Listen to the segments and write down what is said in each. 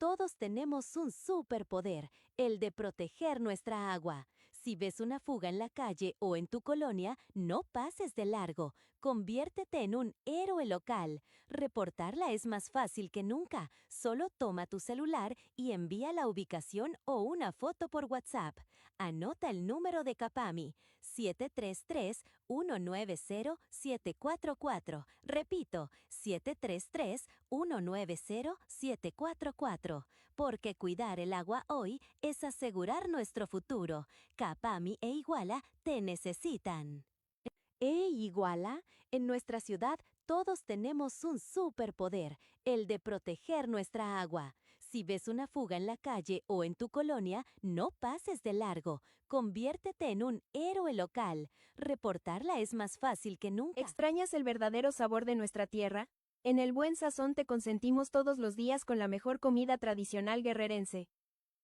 todos tenemos un superpoder, el de proteger nuestra agua. Si ves una fuga en la calle o en tu colonia, no pases de largo. Conviértete en un héroe local. Reportarla es más fácil que nunca. Solo toma tu celular y envía la ubicación o una foto por WhatsApp. Anota el número de Capami, 733-190-744. Repito, 733-190-744. Porque cuidar el agua hoy es asegurar nuestro futuro. Capami e Iguala te necesitan. Iguala, en nuestra ciudad todos tenemos un superpoder, el de proteger nuestra agua. Si ves una fuga en la calle o en tu colonia, no pases de largo. Conviértete en un héroe local. Reportarla es más fácil que nunca. ¿Extrañas el verdadero sabor de nuestra tierra? En El Buen Sazón te consentimos todos los días con la mejor comida tradicional guerrerense.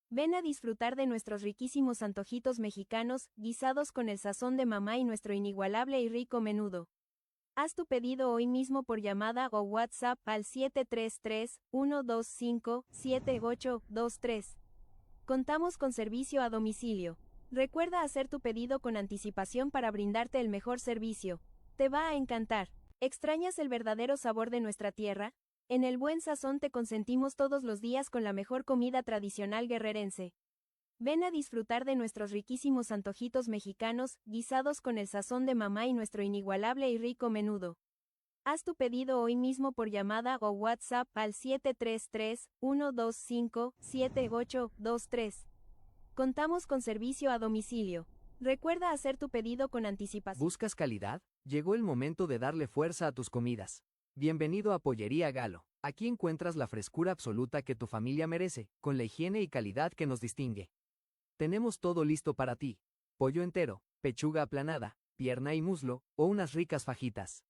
Ven a disfrutar de nuestros riquísimos antojitos mexicanos, guisados con el sazón de mamá y nuestro inigualable y rico menudo. Haz tu pedido hoy mismo por llamada o WhatsApp al 733-125-7823. Contamos con servicio a domicilio. Recuerda hacer tu pedido con anticipación para brindarte el mejor servicio. Te va a encantar. ¿Extrañas el verdadero sabor de nuestra tierra? En El Buen Sazón te consentimos todos los días con la mejor comida tradicional guerrerense. Ven a disfrutar de nuestros riquísimos antojitos mexicanos, guisados con el sazón de mamá y nuestro inigualable y rico menudo. Haz tu pedido hoy mismo por llamada o WhatsApp al 733-125-7823. Contamos con servicio a domicilio. Recuerda hacer tu pedido con anticipación. ¿Buscas calidad? Llegó el momento de darle fuerza a tus comidas. Bienvenido a Pollería Galo. Aquí encuentras la frescura absoluta que tu familia merece, con la higiene y calidad que nos distingue. Tenemos todo listo para ti. Pollo entero, pechuga aplanada, pierna y muslo, o unas ricas fajitas.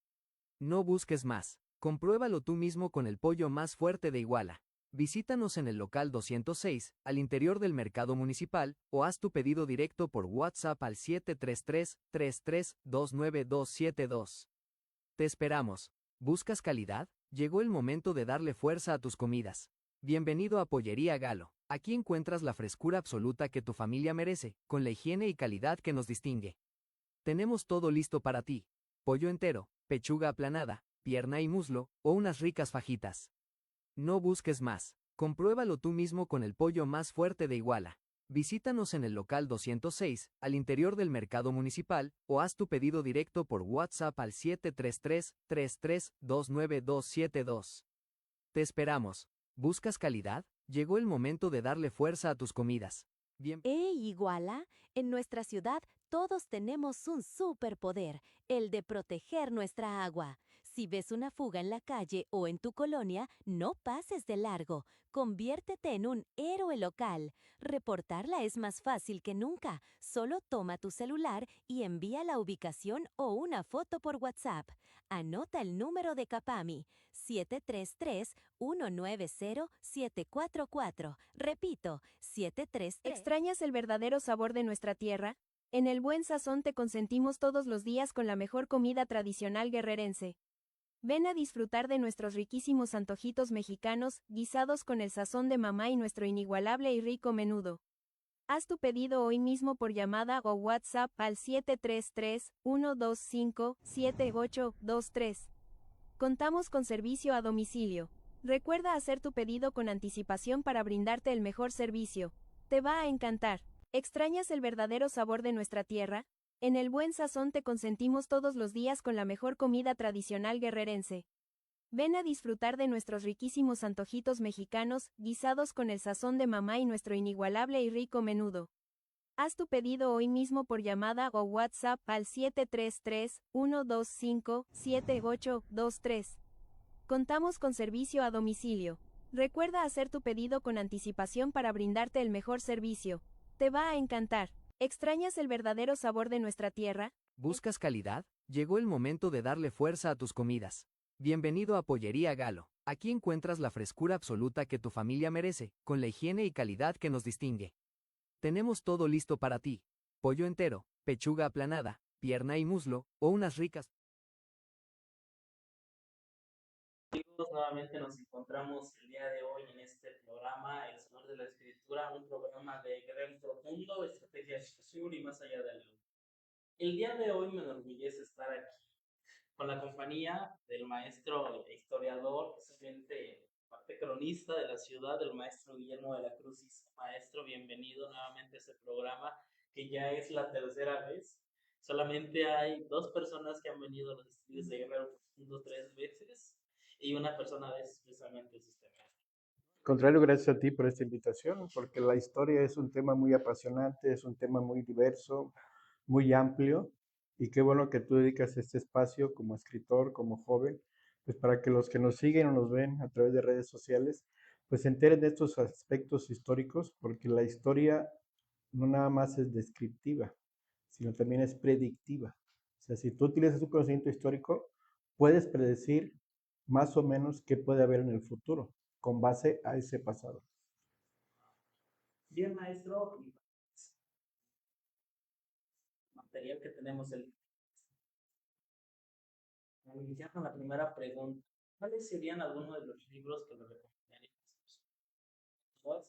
No busques más. Compruébalo tú mismo con el pollo más fuerte de Iguala. Visítanos en el local 206, al interior del mercado municipal, o haz tu pedido directo por WhatsApp al 733-33-29272. Te esperamos. ¿Buscas calidad? Llegó el momento de darle fuerza a tus comidas. Bienvenido a Pollería Galo. Aquí encuentras la frescura absoluta que tu familia merece, con la higiene y calidad que nos distingue. Tenemos todo listo para ti. Pollo entero, pechuga aplanada, pierna y muslo, o unas ricas fajitas. No busques más. Compruébalo tú mismo con el pollo más fuerte de Iguala. Visítanos en el local 206, al interior del mercado municipal, o haz tu pedido directo por WhatsApp al 733-33-29272. Te esperamos. ¿Buscas calidad? Llegó el momento de darle fuerza a tus comidas. Iguala, en nuestra ciudad todos tenemos un superpoder, el de proteger nuestra agua. Si ves una fuga en la calle o en tu colonia, no pases de largo. Conviértete en un héroe local. Reportarla es más fácil que nunca. Solo toma tu celular y envía la ubicación o una foto por WhatsApp. Anota el número de Capami, 733-190-744. Repito, 733. ¿Extrañas el verdadero sabor de nuestra tierra? En El Buen Sazón te consentimos todos los días con la mejor comida tradicional guerrerense. Ven a disfrutar de nuestros riquísimos antojitos mexicanos, guisados con el sazón de mamá y nuestro inigualable y rico menudo. Haz tu pedido hoy mismo por llamada o WhatsApp al 733-125-7823. Contamos con servicio a domicilio. Recuerda hacer tu pedido con anticipación para brindarte el mejor servicio. Te va a encantar. ¿Extrañas el verdadero sabor de nuestra tierra? En El Buen Sazón te consentimos todos los días con la mejor comida tradicional guerrerense. Ven a disfrutar de nuestros riquísimos antojitos mexicanos, guisados con el sazón de mamá y nuestro inigualable y rico menudo. Haz tu pedido hoy mismo por llamada o WhatsApp al 733-125-7823. Contamos con servicio a domicilio. Recuerda hacer tu pedido con anticipación para brindarte el mejor servicio. Te va a encantar. ¿Extrañas el verdadero sabor de nuestra tierra? ¿Buscas calidad? Llegó el momento de darle fuerza a tus comidas. Bienvenido a Pollería Galo. Aquí encuentras la frescura absoluta que tu familia merece, con la higiene y calidad que nos distingue. Tenemos todo listo para ti. Pollo entero, pechuga aplanada, pierna y muslo, o unas ricas. Amigos, nuevamente nos encontramos el día de hoy en este programa Aventura, un programa de Guerrero Profundo, estrategia de sucesión y más allá de la luz. El día de hoy me enorgullece estar aquí con la compañía del maestro e historiador, precisamente parte cronista de la ciudad, del maestro Guillermo de la Cruz. Maestro, bienvenido nuevamente a este programa, que ya es la tercera vez. Solamente hay dos personas que han venido a los estudios de Guerrero Profundo 3 veces y una persona es precisamente sistemática. Contrario, gracias a ti por esta invitación, porque la historia es un tema muy apasionante, es un tema muy diverso, muy amplio, y qué bueno que tú dedicas este espacio como escritor, como joven, pues para que los que nos siguen o nos ven a través de redes sociales, pues se enteren de estos aspectos históricos, porque la historia no nada más es descriptiva, sino también es predictiva. O sea, si tú utilizas un conocimiento histórico, puedes predecir más o menos qué puede haber en el futuro con base a ese pasado. Bien, maestro, material que tenemos iniciar con la primera pregunta. ¿Cuáles serían algunos de los libros que le recomendaríamos a todos?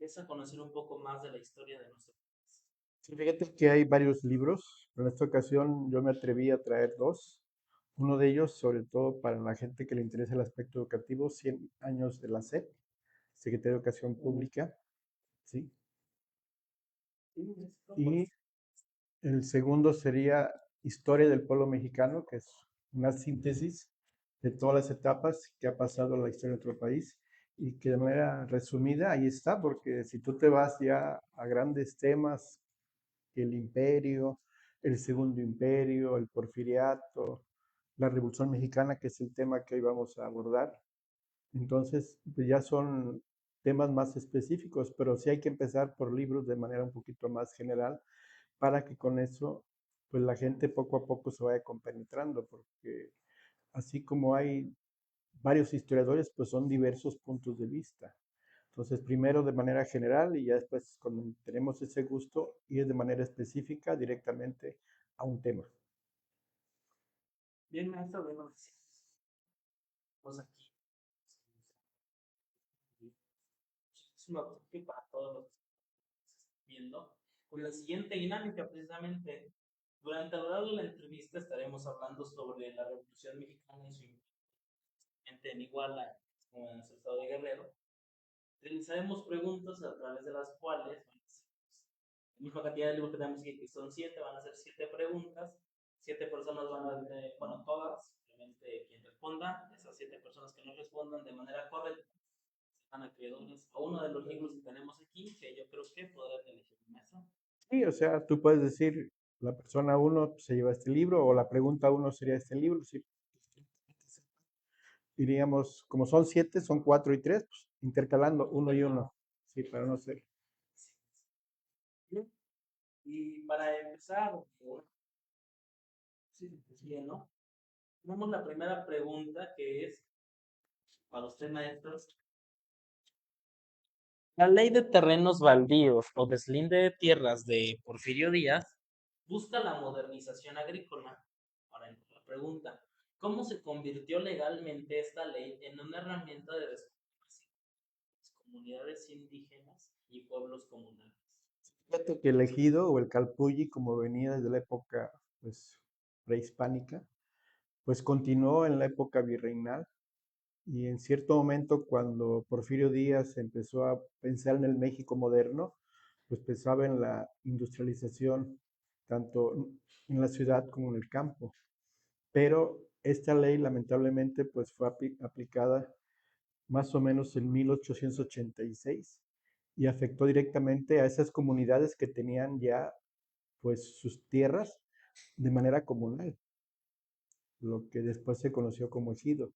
Es a conocer un poco más de la historia de nuestro país. Sí, fíjate que hay varios libros, pero en esta ocasión yo me atreví a traer dos. Uno de ellos, sobre todo para la gente que le interesa el aspecto educativo, 100 años de la SEP, Secretaría de Educación Pública, ¿sí? Y el segundo sería Historia del Pueblo Mexicano, que es una síntesis de todas las etapas que ha pasado en la historia de nuestro país y que de manera resumida ahí está, porque si tú te vas ya a grandes temas, el imperio, el segundo imperio, el porfiriato, la Revolución Mexicana, que es el tema que hoy vamos a abordar, entonces pues ya son temas más específicos, pero sí hay que empezar por libros de manera un poquito más general para que con eso pues la gente poco a poco se vaya compenetrando, porque así como hay varios historiadores, pues son diversos puntos de vista. Entonces, primero de manera general y ya después cuando tenemos ese gusto, ir de manera específica directamente a un tema. Bien, maestro, bueno, pues aquí. Es un objetivo para todos los que están viendo. Con la siguiente dinámica, precisamente, durante a lo largo de la entrevista estaremos hablando sobre la Revolución Mexicana y su impacto en Iguala, como en nuestro estado de Guerrero. Realizaremos preguntas a través de las cuales, la misma cantidad de libros que tenemos aquí, que son 7, van a ser 7 preguntas. 7 personas van a, bueno, todas, simplemente quien responda, esas 7 personas que no respondan de manera correcta, serán acreedores a uno de los libros que tenemos aquí, que yo creo que podrá elegir un maestro. Sí, o sea, tú puedes decir, la persona uno se lleva este libro o la pregunta uno sería este libro. Sí. Diríamos, como son 7, son 4 y 3, pues, intercalando uno y uno. Sí, para no ser. Bien. Y para empezar, sí, bien, ¿no? Tenemos la primera pregunta que es para usted, maestros. La ley de terrenos baldíos o deslinde de tierras de Porfirio Díaz busca la modernización agrícola. Ahora la pregunta, ¿cómo se convirtió legalmente esta ley en una herramienta de descomunicación de las comunidades indígenas y pueblos comunales? Fíjate que el ejido o el calpulli, como venía desde la época pues, prehispánica, pues continuó en la época virreinal y en cierto momento cuando Porfirio Díaz empezó a pensar en el México moderno, pues pensaba en la industrialización tanto en la ciudad como en el campo. Pero esta ley lamentablemente pues fue aplicada más o menos en 1886 y afectó directamente a esas comunidades que tenían ya pues sus tierras de manera comunal, lo que después se conoció como ejido.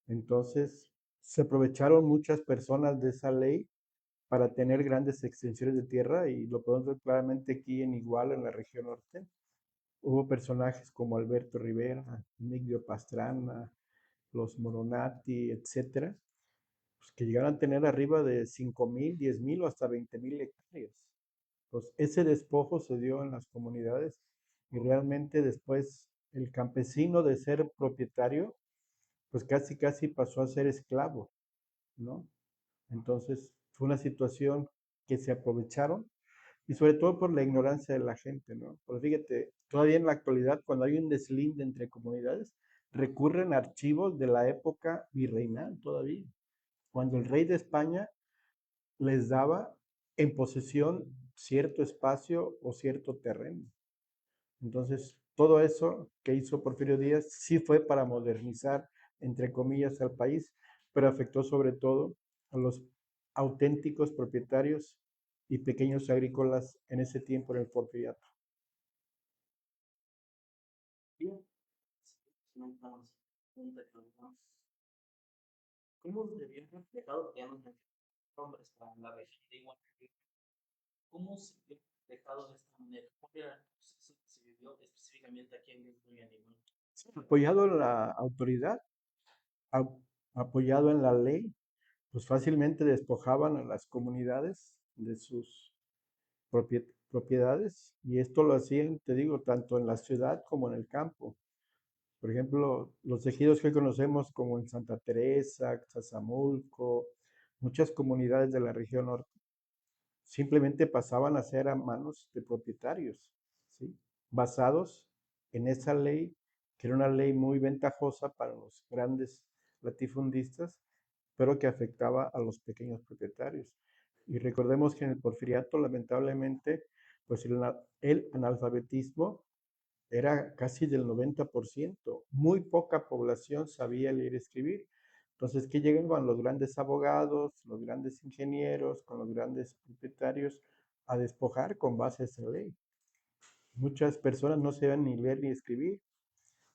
Entonces, se aprovecharon muchas personas de esa ley para tener grandes extensiones de tierra y lo podemos ver claramente aquí en Iguala, en la región norte. Hubo personajes como Alberto Rivera, Miguel Pastrana, los Moronati, etcétera, pues que llegaron a tener arriba de 5,000, 10,000 o hasta 20,000 hectáreas. Pues ese despojo se dio en las comunidades y realmente después el campesino de ser propietario, pues casi casi pasó a ser esclavo, ¿no? Entonces fue una situación que se aprovecharon y sobre todo por la ignorancia de la gente, ¿no? Porque fíjate, todavía en la actualidad, cuando hay un deslinde entre comunidades, recurren a archivos de la época virreinal todavía, cuando el rey de España les daba en posesión cierto espacio o cierto terreno. Entonces, todo eso que hizo Porfirio Díaz sí fue para modernizar, entre comillas, al país, pero afectó sobre todo a los auténticos propietarios y pequeños agrícolas en ese tiempo en el porfiriato. Bien, no estamos un reclamo. ¿Cómo se vio reflejado, ya nos mencionamos nombres para la región de Iguala? ¿Cómo se vio reflejado de esta manera? ¿Cuál era el proceso que se vivió específicamente aquí en Grupo y Animal? Apoyado en la autoridad, ap- apoyado en la ley, pues fácilmente despojaban a las comunidades de sus propiedades y esto lo hacían, te digo, tanto en la ciudad como en el campo. Por ejemplo, los ejidos que conocemos como en Santa Teresa, Xazamulco, muchas comunidades de la región norte, simplemente pasaban a ser a manos de propietarios, ¿sí? Basados en esa ley, que era una ley muy ventajosa para los grandes latifundistas, pero que afectaba a los pequeños propietarios. Y recordemos que en el porfiriato, lamentablemente, pues el analfabetismo era casi del 90%. Muy poca población sabía leer y escribir. Entonces, ¿qué llegaban los grandes abogados, los grandes ingenieros, con los grandes propietarios a despojar con base a esa ley? Muchas personas no sabían ni leer ni escribir.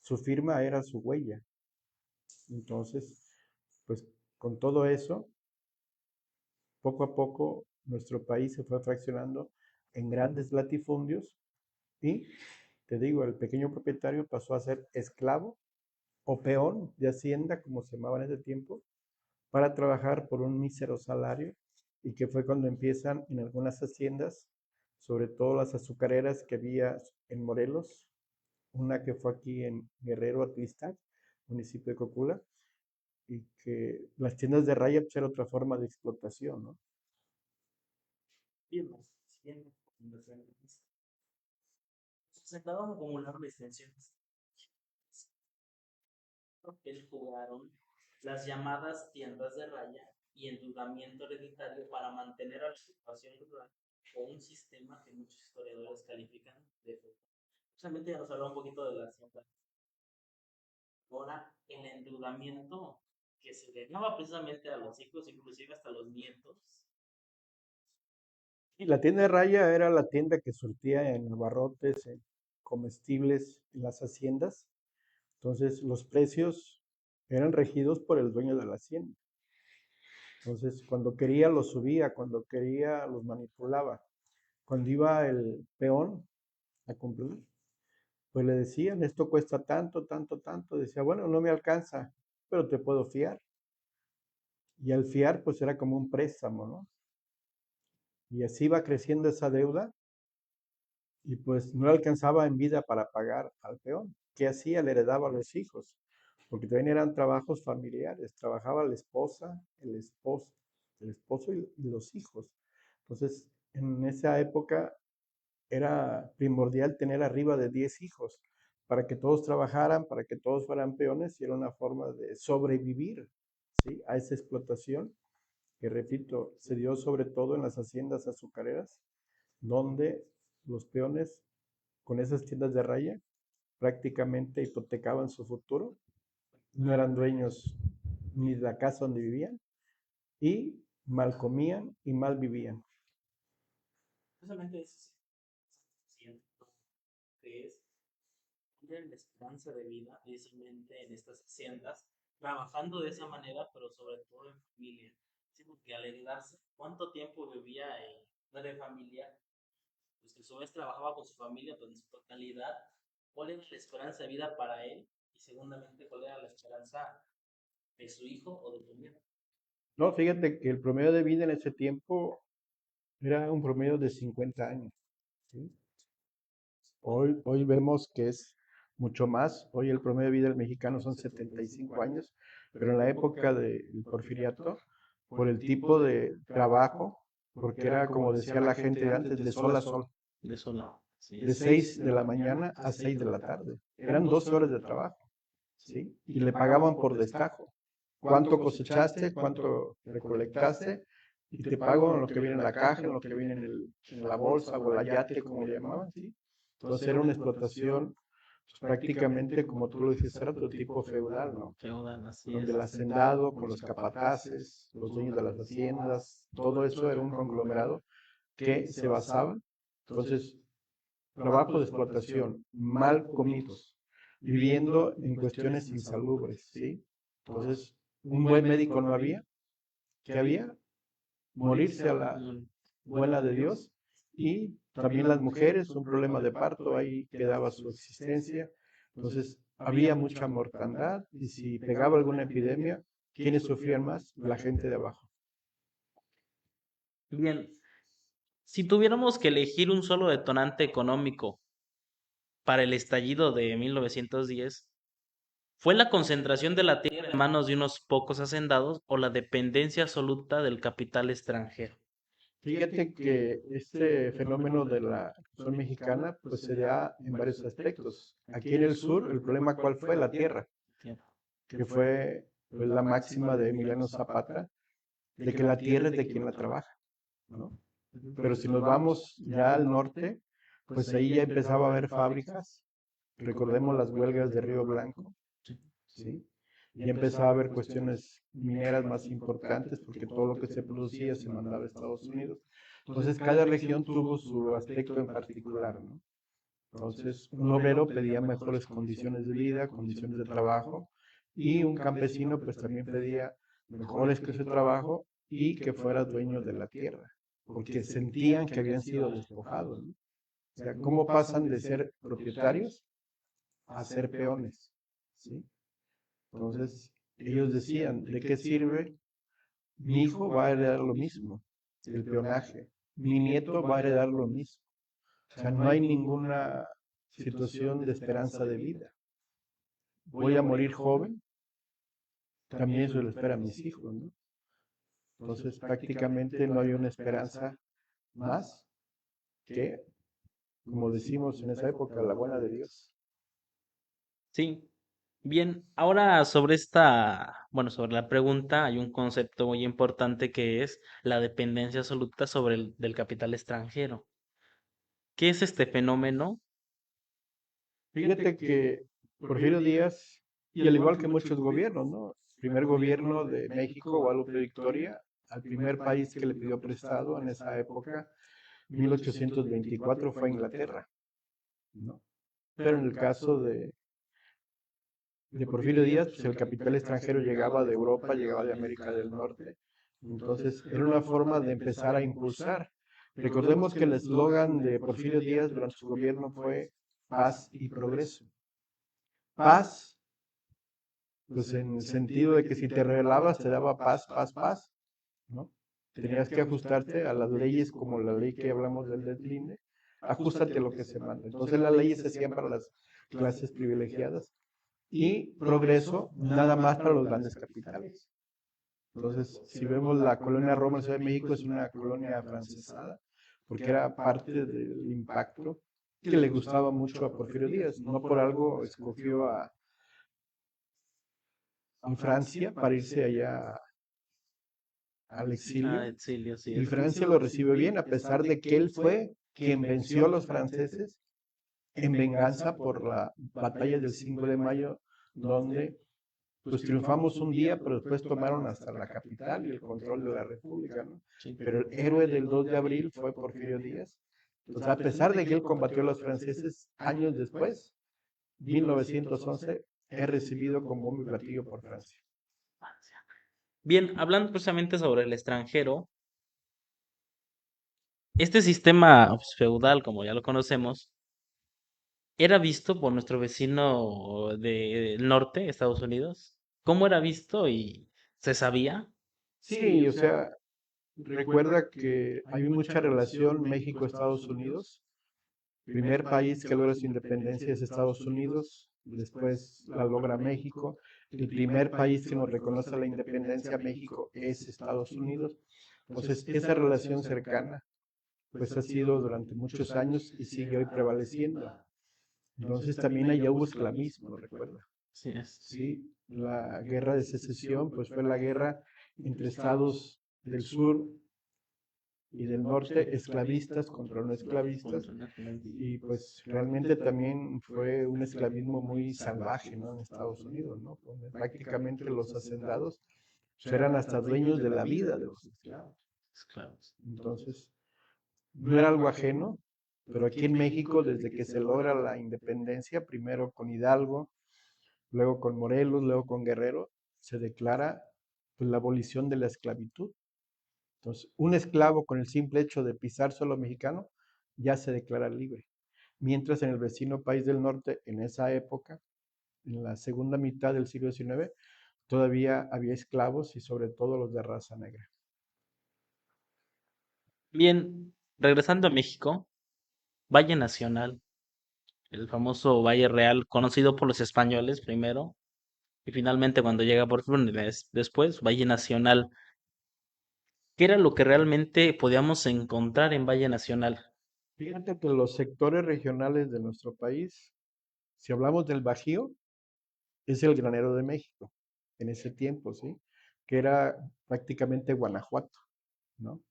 Su firma era su huella. Entonces, pues con todo eso, poco a poco nuestro país se fue fraccionando en grandes latifundios y, te digo, el pequeño propietario pasó a ser esclavo o peón de hacienda, como se llamaba en ese tiempo, para trabajar por un mísero salario y que fue cuando empiezan en algunas haciendas, sobre todo las azucareras que había en Morelos, una que fue aquí en Guerrero, Atlistac, municipio de Cocula, y que las tiendas de raya pues, era otra forma de explotación, ¿no? Bien, más siguiendo con nuestra entrevista. Se intentaron acumular licencias. Papel jugaron las llamadas tiendas de raya y endeudamiento hereditario para mantener a la situación rural con un sistema que muchos historiadores califican de feudal. Justamente ya nos habló un poquito de las tiendas. Ahora, el endeudamiento que se le daba precisamente a los hijos, inclusive hasta los nietos. Y la tienda de raya era la tienda que surtía en abarrotes, en comestibles, en las haciendas. Entonces, los precios eran regidos por el dueño de la hacienda. Entonces, cuando quería los subía, cuando quería los manipulaba. Cuando iba el peón a comprar, pues le decían, esto cuesta tanto, tanto, tanto. Decía, bueno, no me alcanza, pero te puedo fiar. Y al fiar, pues era como un préstamo, ¿no? Y así iba creciendo esa deuda y pues no le alcanzaba en vida para pagar al peón. ¿Qué hacía? Le heredaba a los hijos, porque también eran trabajos familiares. Trabajaba la esposa, el esposo y los hijos. Entonces, en esa época era primordial tener arriba de 10 hijos para que todos trabajaran, para que todos fueran peones y era una forma de sobrevivir, ¿sí? A esa explotación que, repito, se dio sobre todo en las haciendas azucareras, donde los peones con esas tiendas de raya prácticamente hipotecaban su futuro, no eran dueños ni de la casa donde vivían y mal comían y mal vivían. Justamente es siento que es la esperanza de vida precisamente en estas haciendas, trabajando de esa manera, pero sobre todo en familia. Sí, porque al heredarse, ¿cuánto tiempo vivía en familia? Pues que a su vez trabajaba con su familia, pues en su totalidad. ¿Cuál era la esperanza de vida para él? Y segundamente, ¿cuál era la esperanza de su hijo o de su nieto? No, fíjate que el promedio de vida en ese tiempo era un promedio de 50 años. ¿Sí? Hoy vemos que es mucho más. Hoy el promedio de vida del mexicano son 75 años, pero en la época del porfiriato por el tipo de trabajo, porque era, como decía la gente de antes, de sol a sol, De solo. Sí, de 6 de la mañana a 6 de la tarde. Eran 12 horas de trabajo, ¿sí? Y le pagaban por destajo. ¿Cuánto cosechaste? ¿Cuánto recolectaste? Y te pago en lo que viene en la caja, en lo que viene en la bolsa o la yate, como le llamaban, ¿sí? Entonces era una explotación pues, prácticamente, como tú lo dices, era otro tipo feudal, ¿no? feudal, así Donde es. el hacendado, con los capataces, los dueños de las haciendas, todo eso era un conglomerado que se basaba. Entonces, trabajo de explotación, mal comidos, viviendo en cuestiones insalubres, ¿sí? Entonces, un buen médico no había. ¿Qué había? Morirse a la buena de Dios. Y también las mujeres, un problema de parto, ahí quedaba su existencia. Entonces, había mucha mortandad y si pegaba alguna epidemia, ¿quiénes sufrían más? La gente de abajo. Bien, si tuviéramos que elegir un solo detonante económico para el estallido de 1910, ¿fue la concentración de la tierra en manos de unos pocos hacendados o la dependencia absoluta del capital extranjero? Fíjate que este fenómeno de la Revolución Mexicana pues se da en varios aspectos. Aquí en el sur, el problema ¿cuál fue? La tierra, que fue pues, la máxima de Emiliano Zapata, de que la tierra es de quien la trabaja, ¿no? Pero si nos vamos ya al norte, pues ahí ya empezaba a haber fábricas. Recordemos las huelgas de Río Blanco, ¿sí? Ya empezaba a haber cuestiones mineras más importantes porque todo lo que se producía se mandaba a Estados Unidos. Entonces, cada región tuvo su aspecto en particular, ¿no? Entonces, un obrero pedía mejores condiciones de vida, condiciones de trabajo, y un campesino pues también pedía mejores que su trabajo y que fuera dueño de la tierra, porque sentían que habían sido despojados, ¿no? O sea, ¿cómo pasan de ser propietarios a ser peones? ¿Sí? Entonces, ellos decían, ¿de qué sirve? Mi hijo va a heredar lo mismo, el peonaje. Mi nieto va a heredar lo mismo. O sea, no hay ninguna situación de esperanza de vida. Voy a morir joven, también eso le espera a mis hijos, ¿no? Entonces, prácticamente no hay una esperanza más que, como decimos en esa época, la buena de Dios. Sí. Bien, ahora sobre sobre la pregunta, hay un concepto muy importante que es la dependencia absoluta del capital extranjero. ¿Qué es este fenómeno? Fíjate que Porfirio Díaz, y al igual que muchos gobiernos, ¿no? El primer gobierno de México, Guadalupe Victoria, al primer país que le pidió prestado en esa época, 1824, fue Inglaterra, ¿no? Pero en el caso de Porfirio Díaz, pues el capital extranjero llegaba de Europa, llegaba de América del Norte. Entonces, era una forma de empezar a impulsar. Recordemos que el eslogan de Porfirio Díaz durante su gobierno fue paz y progreso. Paz, pues en el sentido de que si te rebelabas te daba paz, paz, paz, ¿no? Tenías que ajustarte a las leyes como la ley que hablamos del deslinde, ajustate a lo que se manda. Entonces las leyes se hacían para las clases privilegiadas y progreso nada más para los grandes capitales. Entonces, si vemos la colonia Roma en la Ciudad de México, es una colonia francesada, porque era parte del impacto que le gustaba mucho a Porfirio Díaz. No por algo escogió a Francia para irse allá al Ah, exilio. exilio, sí Y es. Francia lo recibe bien, a pesar de que él fue quien venció a los franceses en venganza por la batalla del 5 de mayo, donde pues triunfamos un día, pero después tomaron hasta la capital y el control de la República, ¿no? Sí. Pero el héroe del 2 de abril fue Porfirio Díaz. Entonces, a pesar de que él combatió a los franceses, años después, 1911, es recibido con bombo y platillo por Francia. Bien, hablando precisamente sobre el extranjero, este sistema pues, feudal, como ya lo conocemos, era visto por nuestro vecino del norte, Estados Unidos. ¿Cómo era visto y se sabía? Sí, o sea, recuerda que hay mucha relación México-Estados Unidos. Primer país que logra su independencia es Estados Unidos. después la logra México. El primer país que nos reconoce la independencia, México, es Estados Unidos. Entonces, esa relación cercana, pues ha sido durante muchos años y sigue hoy prevaleciendo. Entonces, también allá hubo esclavismo, recuerda. Sí es. Sí, la guerra de secesión, pues fue la guerra entre estados del sur y del norte, esclavistas contra no esclavistas, y pues realmente también fue un esclavismo muy salvaje, ¿no? En Estados Unidos, ¿no? Donde prácticamente los hacendados pues, eran hasta dueños de la vida de los esclavos. Esclavos. Entonces, no era algo ajeno, pero aquí en México, desde que se logra la independencia, primero con Hidalgo, luego con Morelos, luego con Guerrero, se declara pues, la abolición de la esclavitud. Entonces, un esclavo con el simple hecho de pisar suelo mexicano ya se declara libre. Mientras en el vecino país del norte, en esa época, en la segunda mitad del siglo XIX, todavía había esclavos y sobre todo los de raza negra. Bien, regresando a México, Valle Nacional, el famoso Valle Real, conocido por los españoles primero, y finalmente cuando llega por fin después, Valle Nacional. ¿Qué era lo que realmente podíamos encontrar en Valle Nacional? Fíjate que los sectores regionales de nuestro país, si hablamos del Bajío, es el granero de México, en ese tiempo, ¿sí? Que era prácticamente Guanajuato, ¿no?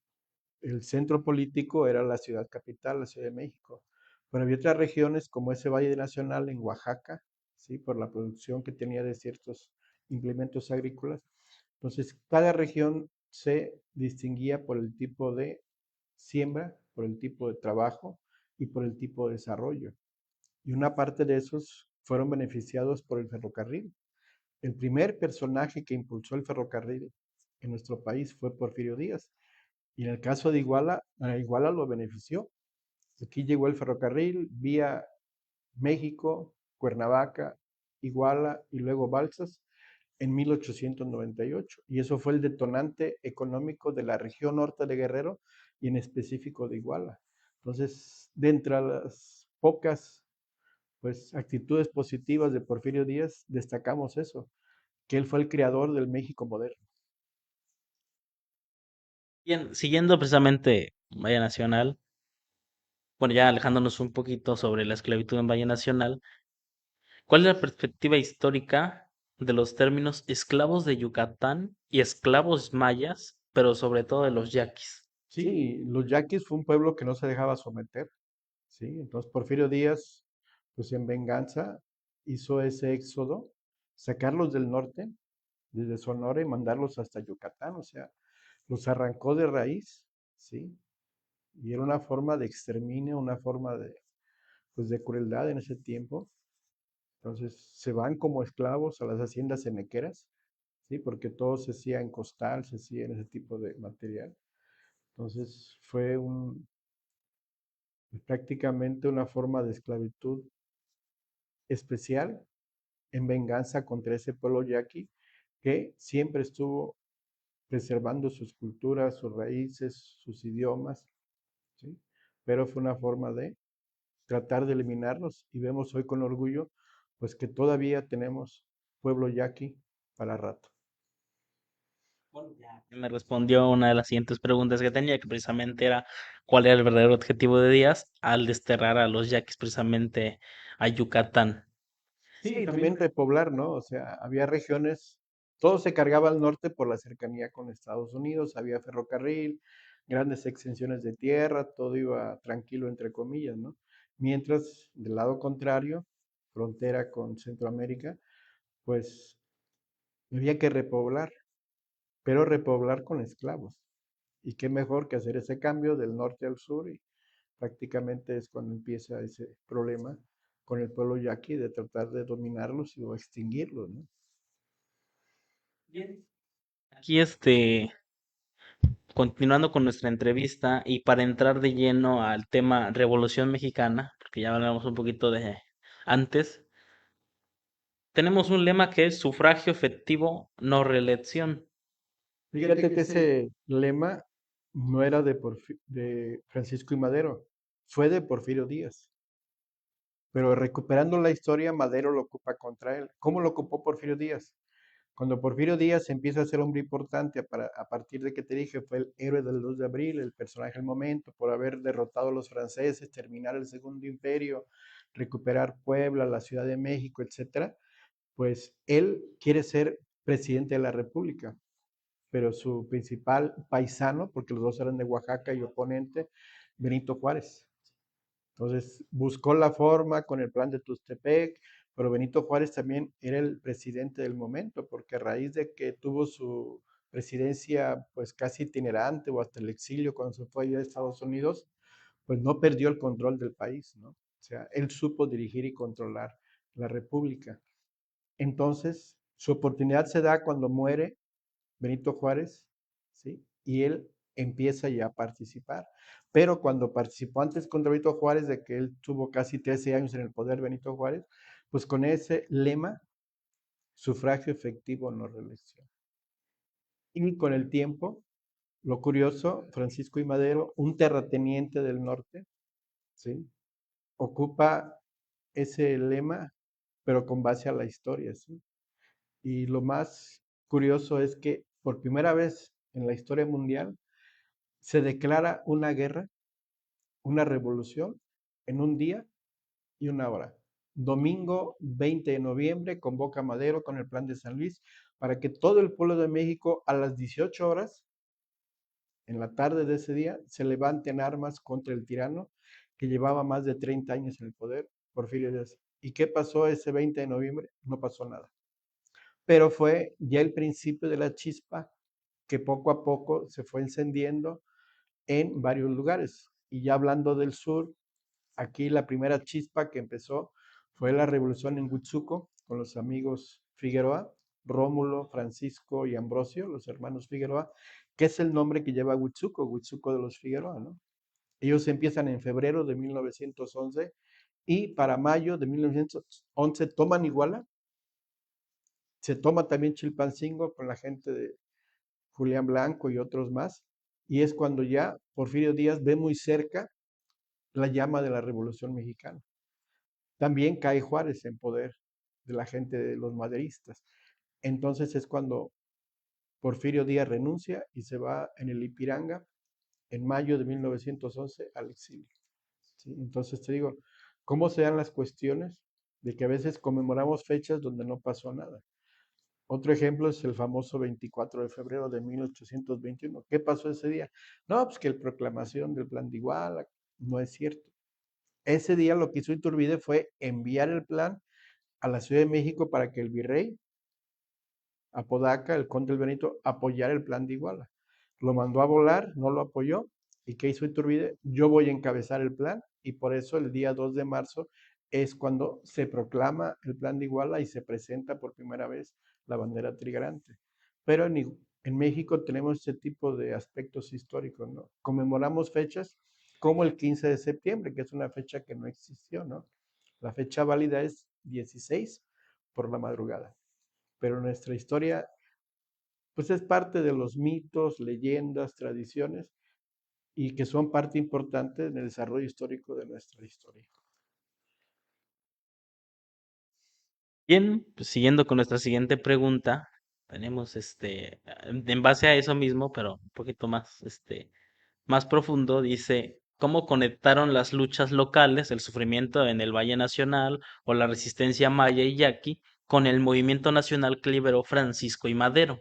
El centro político era la ciudad capital, la Ciudad de México. Pero había otras regiones como ese Valle Nacional en Oaxaca, ¿sí? Por la producción que tenía de ciertos implementos agrícolas. Entonces, cada región se distinguía por el tipo de siembra, por el tipo de trabajo y por el tipo de desarrollo. Y una parte de esos fueron beneficiados por el ferrocarril. El primer personaje que impulsó el ferrocarril en nuestro país fue Porfirio Díaz. Y en el caso de Iguala, a Iguala lo benefició. Aquí llegó el ferrocarril vía México, Cuernavaca, Iguala y luego Balsas en 1898. Y eso fue el detonante económico de la región norte de Guerrero y en específico de Iguala. Entonces, de entre las pocas pues, actitudes positivas de Porfirio Díaz, destacamos eso, que él fue el creador del México moderno. Bien, siguiendo precisamente Valle Nacional, bueno, ya alejándonos un poquito sobre la esclavitud en Valle Nacional, ¿cuál es la perspectiva histórica de los términos esclavos de Yucatán y esclavos mayas, pero sobre todo de los yaquis? Sí, los yaquis fue un pueblo que no se dejaba someter, ¿sí? Entonces Porfirio Díaz, pues en venganza, hizo ese éxodo, sacarlos del norte, desde Sonora y mandarlos hasta Yucatán, o sea, los arrancó de raíz, ¿sí? Y era una forma de exterminio, una forma de, pues, de crueldad en ese tiempo. Entonces se van como esclavos a las haciendas enequeras, ¿sí? Porque todo se hacía en costal, se hacía en ese tipo de material. Entonces fue prácticamente una forma de esclavitud especial en venganza contra ese pueblo yaqui que siempre estuvo preservando sus culturas, sus raíces, sus idiomas, ¿sí? Pero fue una forma de tratar de eliminarlos y vemos hoy con orgullo pues que todavía tenemos pueblo yaqui para rato. Bueno, ya me respondió una de las siguientes preguntas que tenía, que precisamente era cuál era el verdadero objetivo de Díaz al desterrar a los yaquis precisamente a Yucatán. Sí, también repoblar, ¿no? O sea, había regiones, todo se cargaba al norte por la cercanía con Estados Unidos, había ferrocarril, grandes extensiones de tierra, todo iba tranquilo, entre comillas, ¿no? Mientras, del lado contrario, frontera con Centroamérica, pues había que repoblar, pero repoblar con esclavos. Y qué mejor que hacer ese cambio del norte al sur y prácticamente es cuando empieza ese problema con el pueblo yaqui de tratar de dominarlos o extinguirlos, ¿no? Bien. Aquí continuando con nuestra entrevista y para entrar de lleno al tema Revolución Mexicana, porque ya hablamos un poquito de antes, tenemos un lema que es sufragio efectivo, no reelección. Fíjate que ese lema no era de Francisco y Madero, fue de Porfirio Díaz. Pero recuperando la historia, Madero lo ocupa contra él. ¿Cómo lo ocupó Porfirio Díaz? Cuando Porfirio Díaz empieza a ser hombre importante, a partir de que te dije, fue el héroe del 2 de abril, el personaje del momento, por haber derrotado a los franceses, terminar el Segundo Imperio, recuperar Puebla, la Ciudad de México, etcétera, pues él quiere ser presidente de la República, pero su principal paisano, porque los dos eran de Oaxaca y oponente, Benito Juárez. Entonces buscó la forma con el plan de Tustepec, pero Benito Juárez también era el presidente del momento, porque a raíz de que tuvo su presidencia pues casi itinerante o hasta el exilio cuando se fue allá a Estados Unidos, pues no perdió el control del país, ¿no? O sea, él supo dirigir y controlar la república. Entonces, su oportunidad se da cuando muere Benito Juárez, ¿sí? Y él empieza ya a participar. Pero cuando participó antes contra Benito Juárez, de que él tuvo casi 13 años en el poder, Benito Juárez, pues con ese lema, sufragio efectivo, no reelección. Y con el tiempo, lo curioso, Francisco I. Madero, un terrateniente del norte, ¿sí? Ocupa ese lema, pero con base a la historia, ¿sí? Y lo más curioso es que por primera vez en la historia mundial se declara una guerra, una revolución, en un día y una hora. Domingo 20 de noviembre convoca Madero con el Plan de San Luis para que todo el pueblo de México a las 18 horas, en la tarde de ese día, se levante en armas contra el tirano que llevaba más de 30 años en el poder, Porfirio Díaz. ¿Y qué pasó ese 20 de noviembre? No pasó nada. Pero fue ya el principio de la chispa que poco a poco se fue encendiendo en varios lugares. Y ya hablando del sur, aquí la primera chispa que empezó fue la revolución en Huitzuco con los amigos Figueroa, Rómulo, Francisco y Ambrosio, los hermanos Figueroa, que es el nombre que lleva Huitzuco, Huitzuco de los Figueroa, ¿no? Ellos empiezan en febrero de 1911 y para mayo de 1911 toman Iguala, se toma también Chilpancingo con la gente de Julián Blanco y otros más, y es cuando ya Porfirio Díaz ve muy cerca la llama de la Revolución Mexicana. También cae Juárez en poder de la gente de los maderistas. Entonces es cuando Porfirio Díaz renuncia y se va en el Ipiranga en mayo de 1911 al exilio. ¿Sí? Entonces te digo, ¿cómo se dan las cuestiones de que a veces conmemoramos fechas donde no pasó nada? Otro ejemplo es el famoso 24 de febrero de 1821. ¿Qué pasó ese día? No, pues que la proclamación del Plan de Iguala, no es cierto. Ese día lo que hizo Iturbide fue enviar el plan a la Ciudad de México para que el virrey Apodaca, el conde del Benito, apoyara el plan de Iguala. Lo mandó a volar, no lo apoyó. ¿Y qué hizo Iturbide? Yo voy a encabezar el plan y por eso el día 2 de marzo es cuando se proclama el plan de Iguala y se presenta por primera vez la bandera trigarante. Pero en México tenemos este tipo de aspectos históricos, ¿no? Conmemoramos fechas como el 15 de septiembre, que es una fecha que no existió, ¿no? La fecha válida es 16 por la madrugada. Pero nuestra historia, pues es parte de los mitos, leyendas, tradiciones, y que son parte importante en el desarrollo histórico de nuestra historia. Bien, pues siguiendo con nuestra siguiente pregunta, tenemos en base a eso mismo, pero un poquito más, más profundo, dice, ¿cómo conectaron las luchas locales, el sufrimiento en el Valle Nacional o la resistencia maya y yaqui con el movimiento nacional que liberó Francisco y Madero?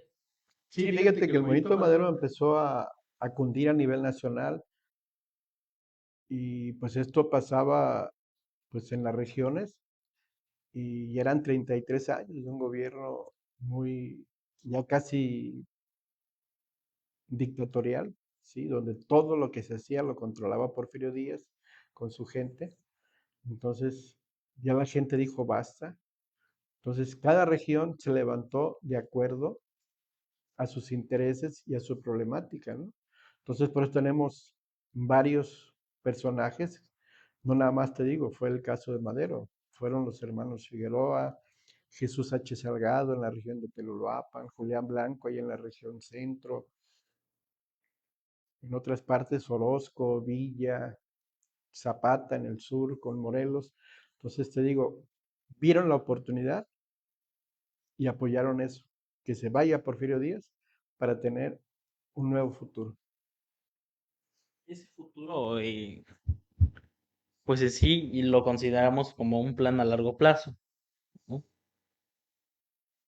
Sí, fíjate que el movimiento de Madero empezó a cundir a nivel nacional y pues esto pasaba pues en las regiones y eran 33 años de un gobierno muy, ya casi dictatorial, ¿sí? Donde todo lo que se hacía lo controlaba Porfirio Díaz con su gente. Entonces ya la gente dijo basta. Entonces cada región se levantó de acuerdo a sus intereses y a su problemática, ¿no? Entonces por eso tenemos varios personajes. No nada más te digo, fue el caso de Madero. Fueron los hermanos Figueroa, Jesús H. Salgado en la región de Peluluapan, Julián Blanco ahí en la región centro, en otras partes Orozco, Villa, Zapata en el sur con Morelos. Entonces te digo, vieron la oportunidad y apoyaron eso, que se vaya Porfirio Díaz para tener un nuevo futuro. Ese futuro, pues en sí, y lo consideramos como un plan a largo plazo, ¿no?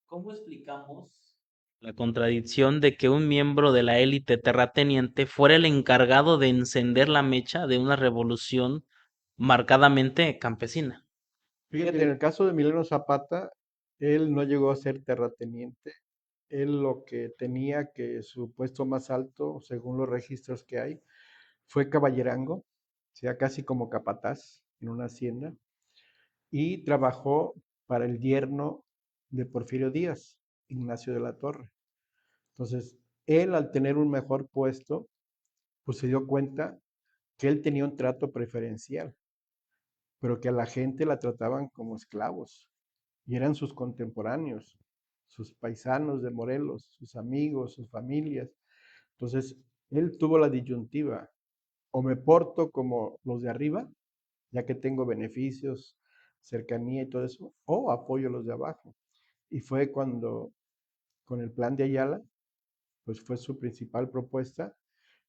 ¿Cómo explicamos la contradicción de que un miembro de la élite terrateniente fuera el encargado de encender la mecha de una revolución marcadamente campesina? Fíjate, en el caso de Emiliano Zapata, él no llegó a ser terrateniente. Él lo que tenía que su puesto más alto, según los registros que hay, fue caballerango, o sea, casi como capataz en una hacienda, y trabajó para el yerno de Porfirio Díaz, Ignacio de la Torre. Entonces, él al tener un mejor puesto, pues se dio cuenta que él tenía un trato preferencial, pero que a la gente la trataban como esclavos, y eran sus contemporáneos, sus paisanos de Morelos, sus amigos, sus familias. Entonces, él tuvo la disyuntiva, o me porto como los de arriba, ya que tengo beneficios, cercanía y todo eso, o apoyo a los de abajo. Y fue cuando, con el plan de Ayala, pues fue su principal propuesta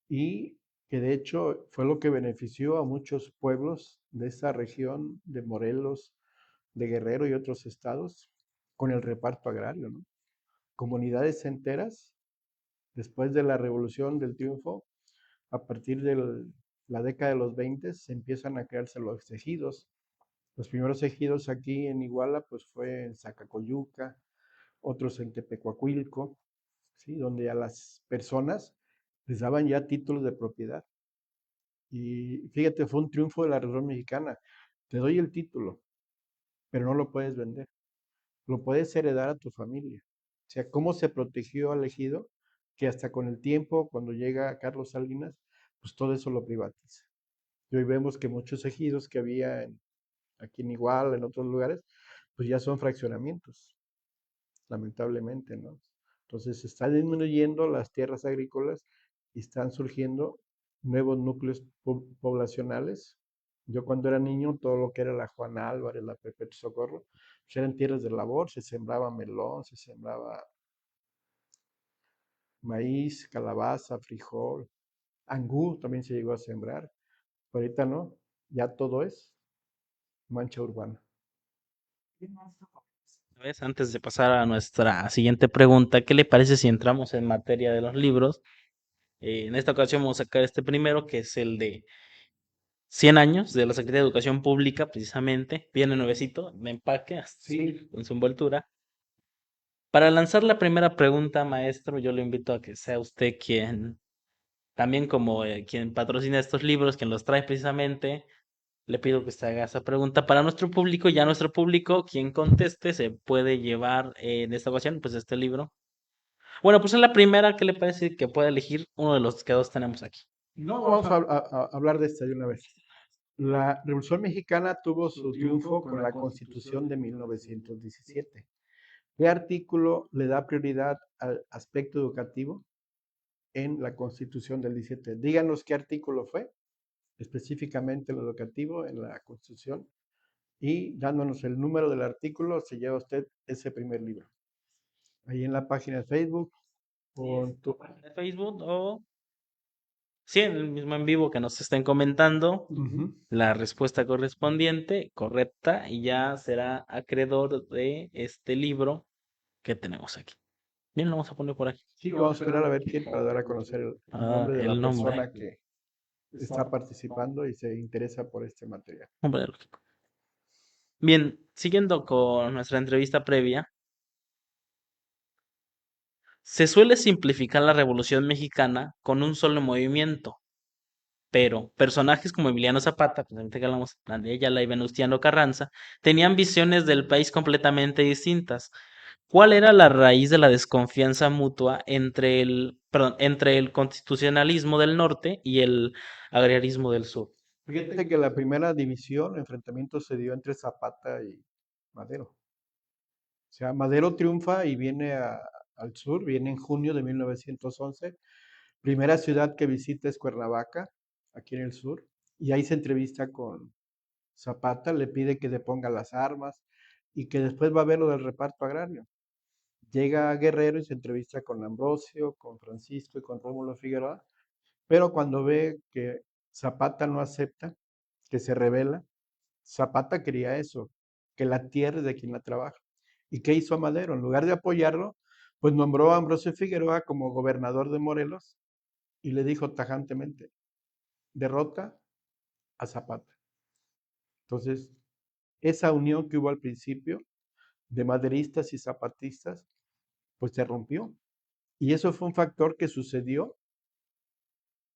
y que de hecho fue lo que benefició a muchos pueblos de esa región de Morelos, de Guerrero y otros estados con el reparto agrario, ¿no? Comunidades enteras, después de la Revolución del Triunfo, a partir de la década de los 20, se empiezan a crearse los ejidos. Los primeros ejidos aquí en Iguala, pues fue en Zacacoyuca, otros en Tepecuacuilco, ¿sí? Donde a las personas les daban ya títulos de propiedad. Y fíjate, fue un triunfo de la Revolución Mexicana. Te doy el título, pero no lo puedes vender. Lo puedes heredar a tu familia. O sea, cómo se protegió al ejido, que hasta con el tiempo, cuando llega Carlos Salinas, pues todo eso lo privatiza. Y hoy vemos que muchos ejidos que había aquí en Iguala, en otros lugares, pues ya son fraccionamientos, lamentablemente, ¿no? Entonces se están disminuyendo las tierras agrícolas y están surgiendo nuevos núcleos poblacionales. Yo cuando era niño, todo lo que era la Juan Álvarez, la Perpetuo Socorro, pues eran tierras de labor, se sembraba melón, se sembraba maíz, calabaza, frijol, angú también se llegó a sembrar. Pero ahorita no, ya todo es mancha urbana. ¿Ves? Antes de pasar a nuestra siguiente pregunta, ¿qué le parece si entramos en materia de los libros? En esta ocasión vamos a sacar este primero, que es el de 100 años de la Secretaría de Educación Pública, precisamente. Viene nuevecito, de empaque, Sí, con su envoltura. Para lanzar la primera pregunta, maestro, yo le invito a que sea usted quien, también como quien patrocina estos libros, quien los trae precisamente, le pido que usted haga esa pregunta para nuestro público. Ya nuestro público, quien conteste, se puede llevar en esta ocasión, pues este libro. Bueno, pues en la primera, ¿qué le parece que pueda elegir uno de los que dos tenemos aquí? no, vamos a hablar de esta de una vez. La Revolución Mexicana tuvo su triunfo con la Constitución de 1917. ¿Qué artículo le da prioridad al aspecto educativo en la Constitución del 17? Díganos qué artículo fue, específicamente lo educativo en la Constitución, y dándonos el número del artículo, se lleva usted ese primer libro. Ahí en la página de Facebook o en tu... ¿De Facebook o sí, en el mismo en vivo que nos estén comentando Ujú. la respuesta correspondiente, correcta, y ya será acreedor de este libro que tenemos aquí. Bien, lo vamos a poner por aquí. Sí, vamos a esperar a ver quién para dar a conocer el nombre de la El nombre. persona que está participando y se interesa por este material. Nombre lógico. Bien, siguiendo con nuestra entrevista previa, se suele simplificar la Revolución Mexicana con un solo movimiento, pero personajes como Emiliano Zapata, precisamente que hablamos, Daniel Ayala y Venustiano Carranza, tenían visiones del país completamente distintas. ¿Cuál era la raíz de la desconfianza mutua entre el constitucionalismo del norte y el agrarismo del sur? Fíjate que la primera división, enfrentamiento se dio entre Zapata y Madero. O sea, Madero triunfa y viene al sur, viene en junio de 1911. Primera ciudad que visita es Cuernavaca, aquí en el sur, y ahí se entrevista con Zapata le pide que deponga las armas y que después va a ver lo del reparto agrario. Llega a Guerrero y se entrevista con Ambrosio, con Francisco y con Rómulo Figueroa, pero cuando ve que Zapata no acepta, que se rebela, Zapata quería eso, que la tierra es de quien la trabaja. ¿Y qué hizo Madero? En lugar de apoyarlo, pues nombró a Ambrosio Figueroa como gobernador de Morelos y le dijo tajantemente, derrota a Zapata. Entonces, esa unión que hubo al principio de maderistas y zapatistas, pues se rompió. Y eso fue un factor que sucedió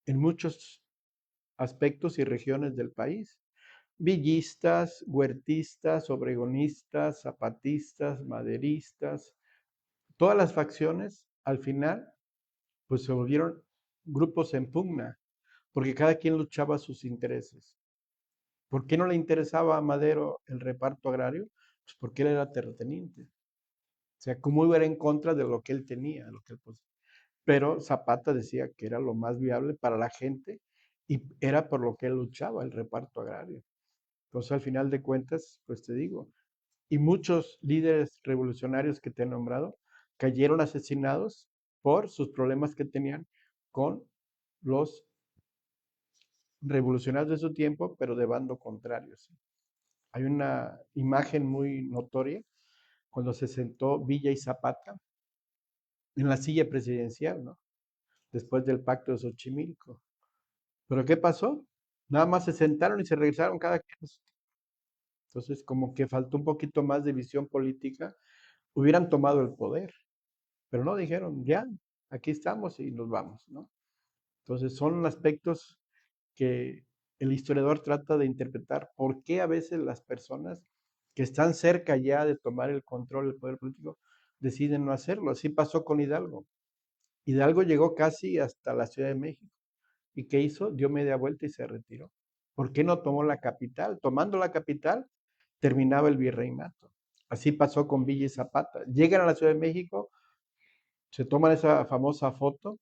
en muchos aspectos y regiones del país. Villistas, huertistas, obregonistas, zapatistas, maderistas, todas las facciones al final pues se volvieron grupos en pugna, porque cada quien luchaba sus intereses. ¿Por qué no le interesaba a Madero el reparto agrario? Pues porque él era terrateniente. O sea, cómo iba a ir en contra de lo que él tenía, lo que él poseía. Pero Zapata decía que era lo más viable para la gente y era por lo que él luchaba, el reparto agrario. Entonces, al final de cuentas, pues te digo, y muchos líderes revolucionarios que te he nombrado cayeron asesinados por sus problemas que tenían con los revolucionarios de su tiempo, pero de bando contrario. ¿Sí? Hay una imagen muy notoria cuando se sentó Villa y Zapata en la silla presidencial, ¿no? Después del pacto de Xochimilco. ¿Pero qué pasó? Nada más se sentaron y se regresaron cada quien. Entonces, como que faltó un poquito más de visión política, hubieran tomado el poder, pero no dijeron, ya, aquí estamos y nos vamos, ¿no? Entonces, son aspectos que el historiador trata de interpretar por qué a veces las personas que están cerca ya de tomar el control del poder político deciden no hacerlo. Así pasó con Hidalgo. Hidalgo llegó casi hasta la Ciudad de México. ¿Y qué hizo? Dio media vuelta y se retiró. ¿Por qué no tomó la capital? Tomando la capital, terminaba el virreinato. Así pasó con Villa y Zapata. Llegan a la Ciudad de México, se toman esa famosa foto,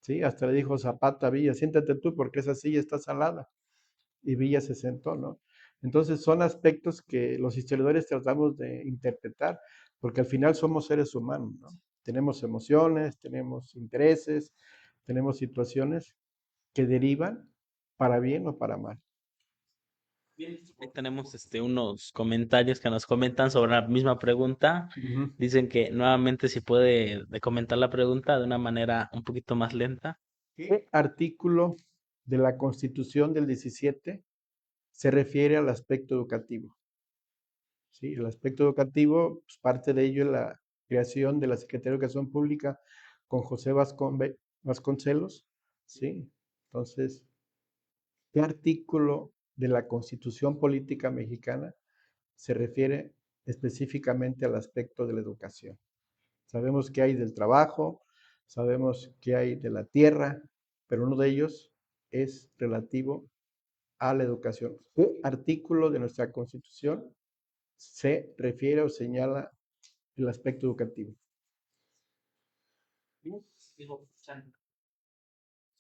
¿sí? Hasta le dijo Zapata a Villa, siéntate tú porque esa silla está salada. Y Villa se sentó, ¿no? Entonces son aspectos que los historiadores tratamos de interpretar, porque al final somos seres humanos, ¿no? Tenemos emociones, tenemos intereses, tenemos situaciones que derivan para bien o para mal. Bien, ahí tenemos unos comentarios que nos comentan sobre la misma pregunta. Ujú. Dicen que nuevamente si puede de comentar la pregunta de una manera un poquito más lenta. ¿Qué artículo de la Constitución del 17 se refiere al aspecto educativo? ¿Sí? El aspecto educativo, pues, parte de ello es la creación de la Secretaría de Educación Pública con José Vasconcelos, ¿sí? Entonces, ¿qué artículo de la Constitución Política Mexicana se refiere específicamente al aspecto de la educación? Sabemos que hay del trabajo, sabemos que hay de la tierra, pero uno de ellos es relativo a la educación. ¿Qué artículo de nuestra Constitución se refiere o señala el aspecto educativo? Bien, digo,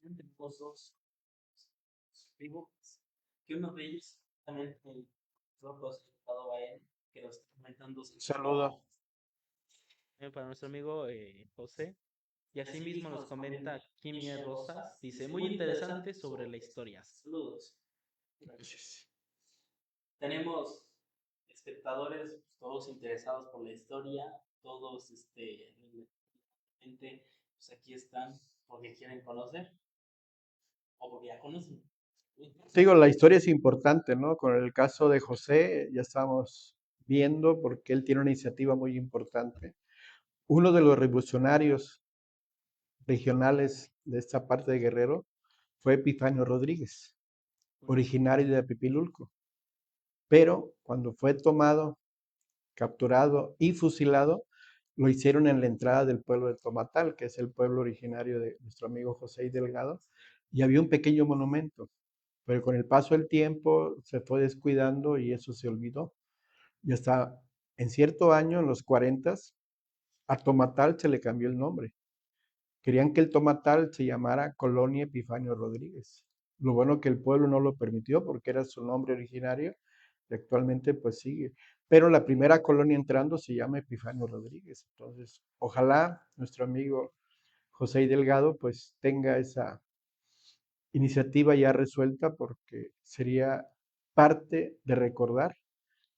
tenemos dos amigos, que uno de ellos también creo que os ha a él, que lo está comentando. Saludo. Para nuestro amigo José. Y asimismo nos comenta Kimie Rosas, dice, muy interesante sobre la historia. Saludos. Gracias. Tenemos espectadores, pues, todos interesados por la historia, todos, gente, pues aquí están porque quieren conocer o porque ya conocen. Digo, la historia es importante, ¿no? Con el caso de José, ya estamos viendo porque él tiene una iniciativa muy importante. Uno de los revolucionarios regionales de esta parte de Guerrero fue Epifanio Rodríguez, originario de Apipilulco. Pero cuando fue tomado, capturado y fusilado, lo hicieron en la entrada del pueblo de Tomatal, que es el pueblo originario de nuestro amigo José I. Delgado, y había un pequeño monumento, pero con el paso del tiempo se fue descuidando y eso se olvidó. Y hasta en cierto año, en los 40, a Tomatal se le cambió el nombre. Querían que el Tomatal se llamara Colonia Epifanio Rodríguez. Lo bueno que el pueblo no lo permitió porque era su nombre originario y actualmente pues sigue. Pero la primera colonia entrando se llama Epifanio Rodríguez. Entonces, ojalá nuestro amigo José Delgado pues tenga esa iniciativa ya resuelta porque sería parte de recordar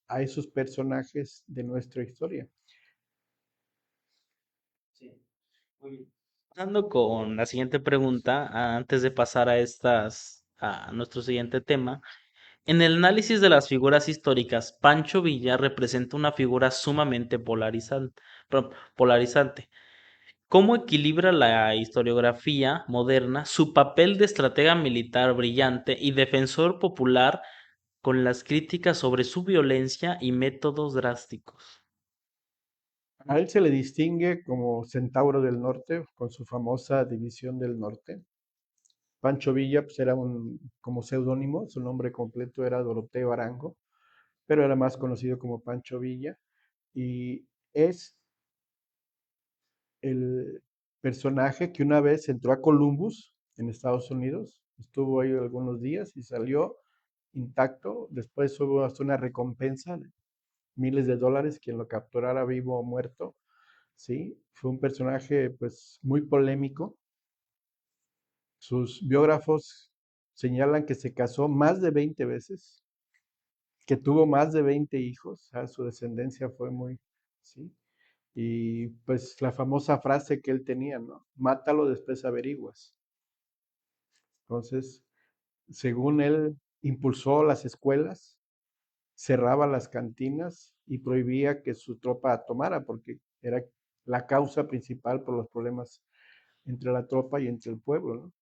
a esos personajes de nuestra historia. Sí, muy bien. Pasando con la siguiente pregunta, antes de pasar a nuestro siguiente tema. En el análisis de las figuras históricas, Pancho Villa representa una figura sumamente polarizante. ¿Cómo equilibra la historiografía moderna su papel de estratega militar brillante y defensor popular con las críticas sobre su violencia y métodos drásticos? A él se le distingue como Centauro del Norte, con su famosa División del Norte. Pancho Villa pues, era como seudónimo, su nombre completo era Doroteo Arango, pero era más conocido como Pancho Villa. Y es el personaje que una vez entró a Columbus, en Estados Unidos, estuvo ahí algunos días y salió intacto. Después hubo hasta una recompensa de miles de dólares quien lo capturara vivo o muerto. Sí, fue un personaje pues muy polémico. Sus biógrafos señalan que se casó más de 20 veces, que tuvo más de 20 hijos, o sea, su descendencia fue muy, ¿sí? Y pues la famosa frase que él tenía, ¿no? Mátalo, después averiguas. Entonces, según él, impulsó las escuelas, cerraba las cantinas y prohibía que su tropa tomara, porque era la causa principal por los problemas entre la tropa y entre el pueblo, ¿no?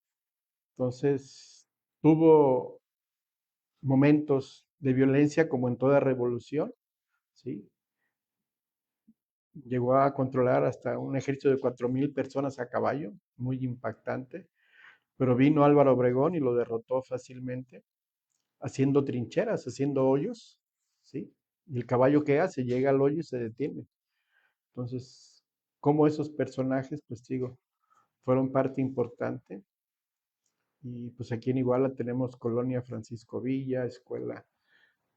Entonces, tuvo momentos de violencia como en toda revolución, ¿sí? Llegó a controlar hasta un ejército de 4,000 personas a caballo, muy impactante, pero vino Álvaro Obregón y lo derrotó fácilmente, haciendo trincheras, haciendo hoyos, ¿sí? Y el caballo que hace, llega al hoyo y se detiene. Entonces, como esos personajes, pues digo, fueron parte importante. Y pues aquí en Iguala tenemos Colonia Francisco Villa, escuela,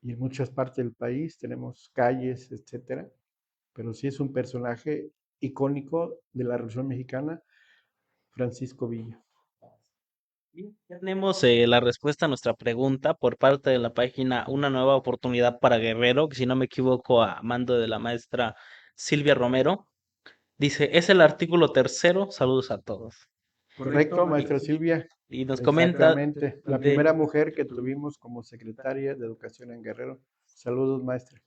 y en muchas partes del país tenemos calles, etcétera. Pero sí es un personaje icónico de la Revolución Mexicana, Francisco Villa. Bien, ya tenemos la respuesta a nuestra pregunta por parte de la página Una nueva oportunidad para Guerrero, que si no me equivoco a mando de la maestra Silvia Romero. Dice, es el artículo tercero, saludos a todos. Correcto, Y, maestra Silvia. y nos comenta Exactamente. La de... primera mujer que tuvimos como secretaria de Educación en Guerrero. Saludos, maestra.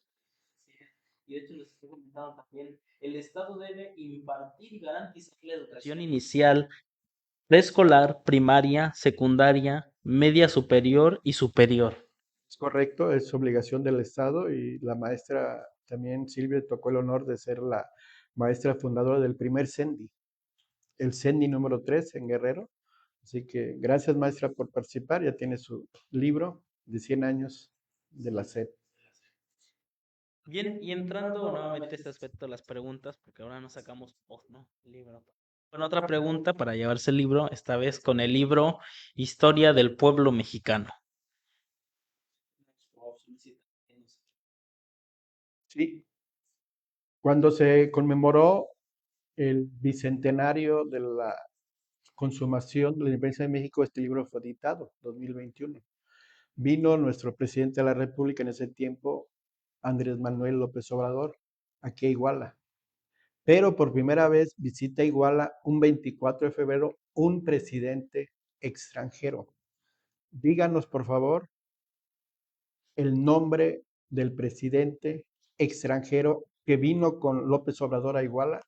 Y de hecho les estoy comentando también, el Estado debe impartir y garantizar la educación inicial, preescolar, primaria, secundaria, media superior y superior. Es correcto, es obligación del Estado y la maestra también, Silvia, tocó el honor de ser la maestra fundadora del primer CENDI, el CENDI número 3 en Guerrero. Así que gracias, maestra, por participar. Ya tiene su libro de 100 años de la SEP. Bien, y entrando nuevamente a este aspecto de las preguntas, porque ahora nos sacamos, oh, no, libro. Bueno, otra pregunta para llevarse el libro, esta vez con el libro Historia del Pueblo Mexicano. Sí, cuando se conmemoró el bicentenario de la consumación de la independencia de México, este libro fue editado, 2021. Vino nuestro presidente de la República en ese tiempo, Andrés Manuel López Obrador, aquí a Iguala. Pero por primera vez visita Iguala un 24 de febrero un presidente extranjero. Díganos, por favor, el nombre del presidente extranjero que vino con López Obrador a Iguala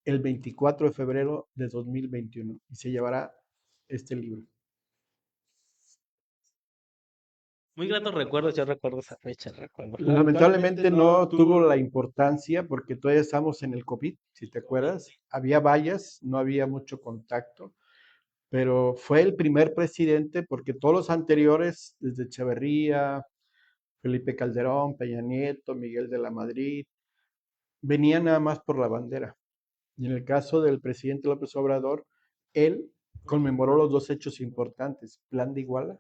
el 24 de febrero de 2021 y se llevará este libro. Muy gratos recuerdos, yo recuerdo esa fecha, recuerdo. Lamentablemente no tuvo la importancia porque todavía estamos en el COVID, si te acuerdas. Había vallas, no había mucho contacto, pero fue el primer presidente porque todos los anteriores, desde Echeverría, Felipe Calderón, Peña Nieto, Miguel de la Madrid, venían nada más por la bandera. Y en el caso del presidente López Obrador, él conmemoró los dos hechos importantes, Plan de Iguala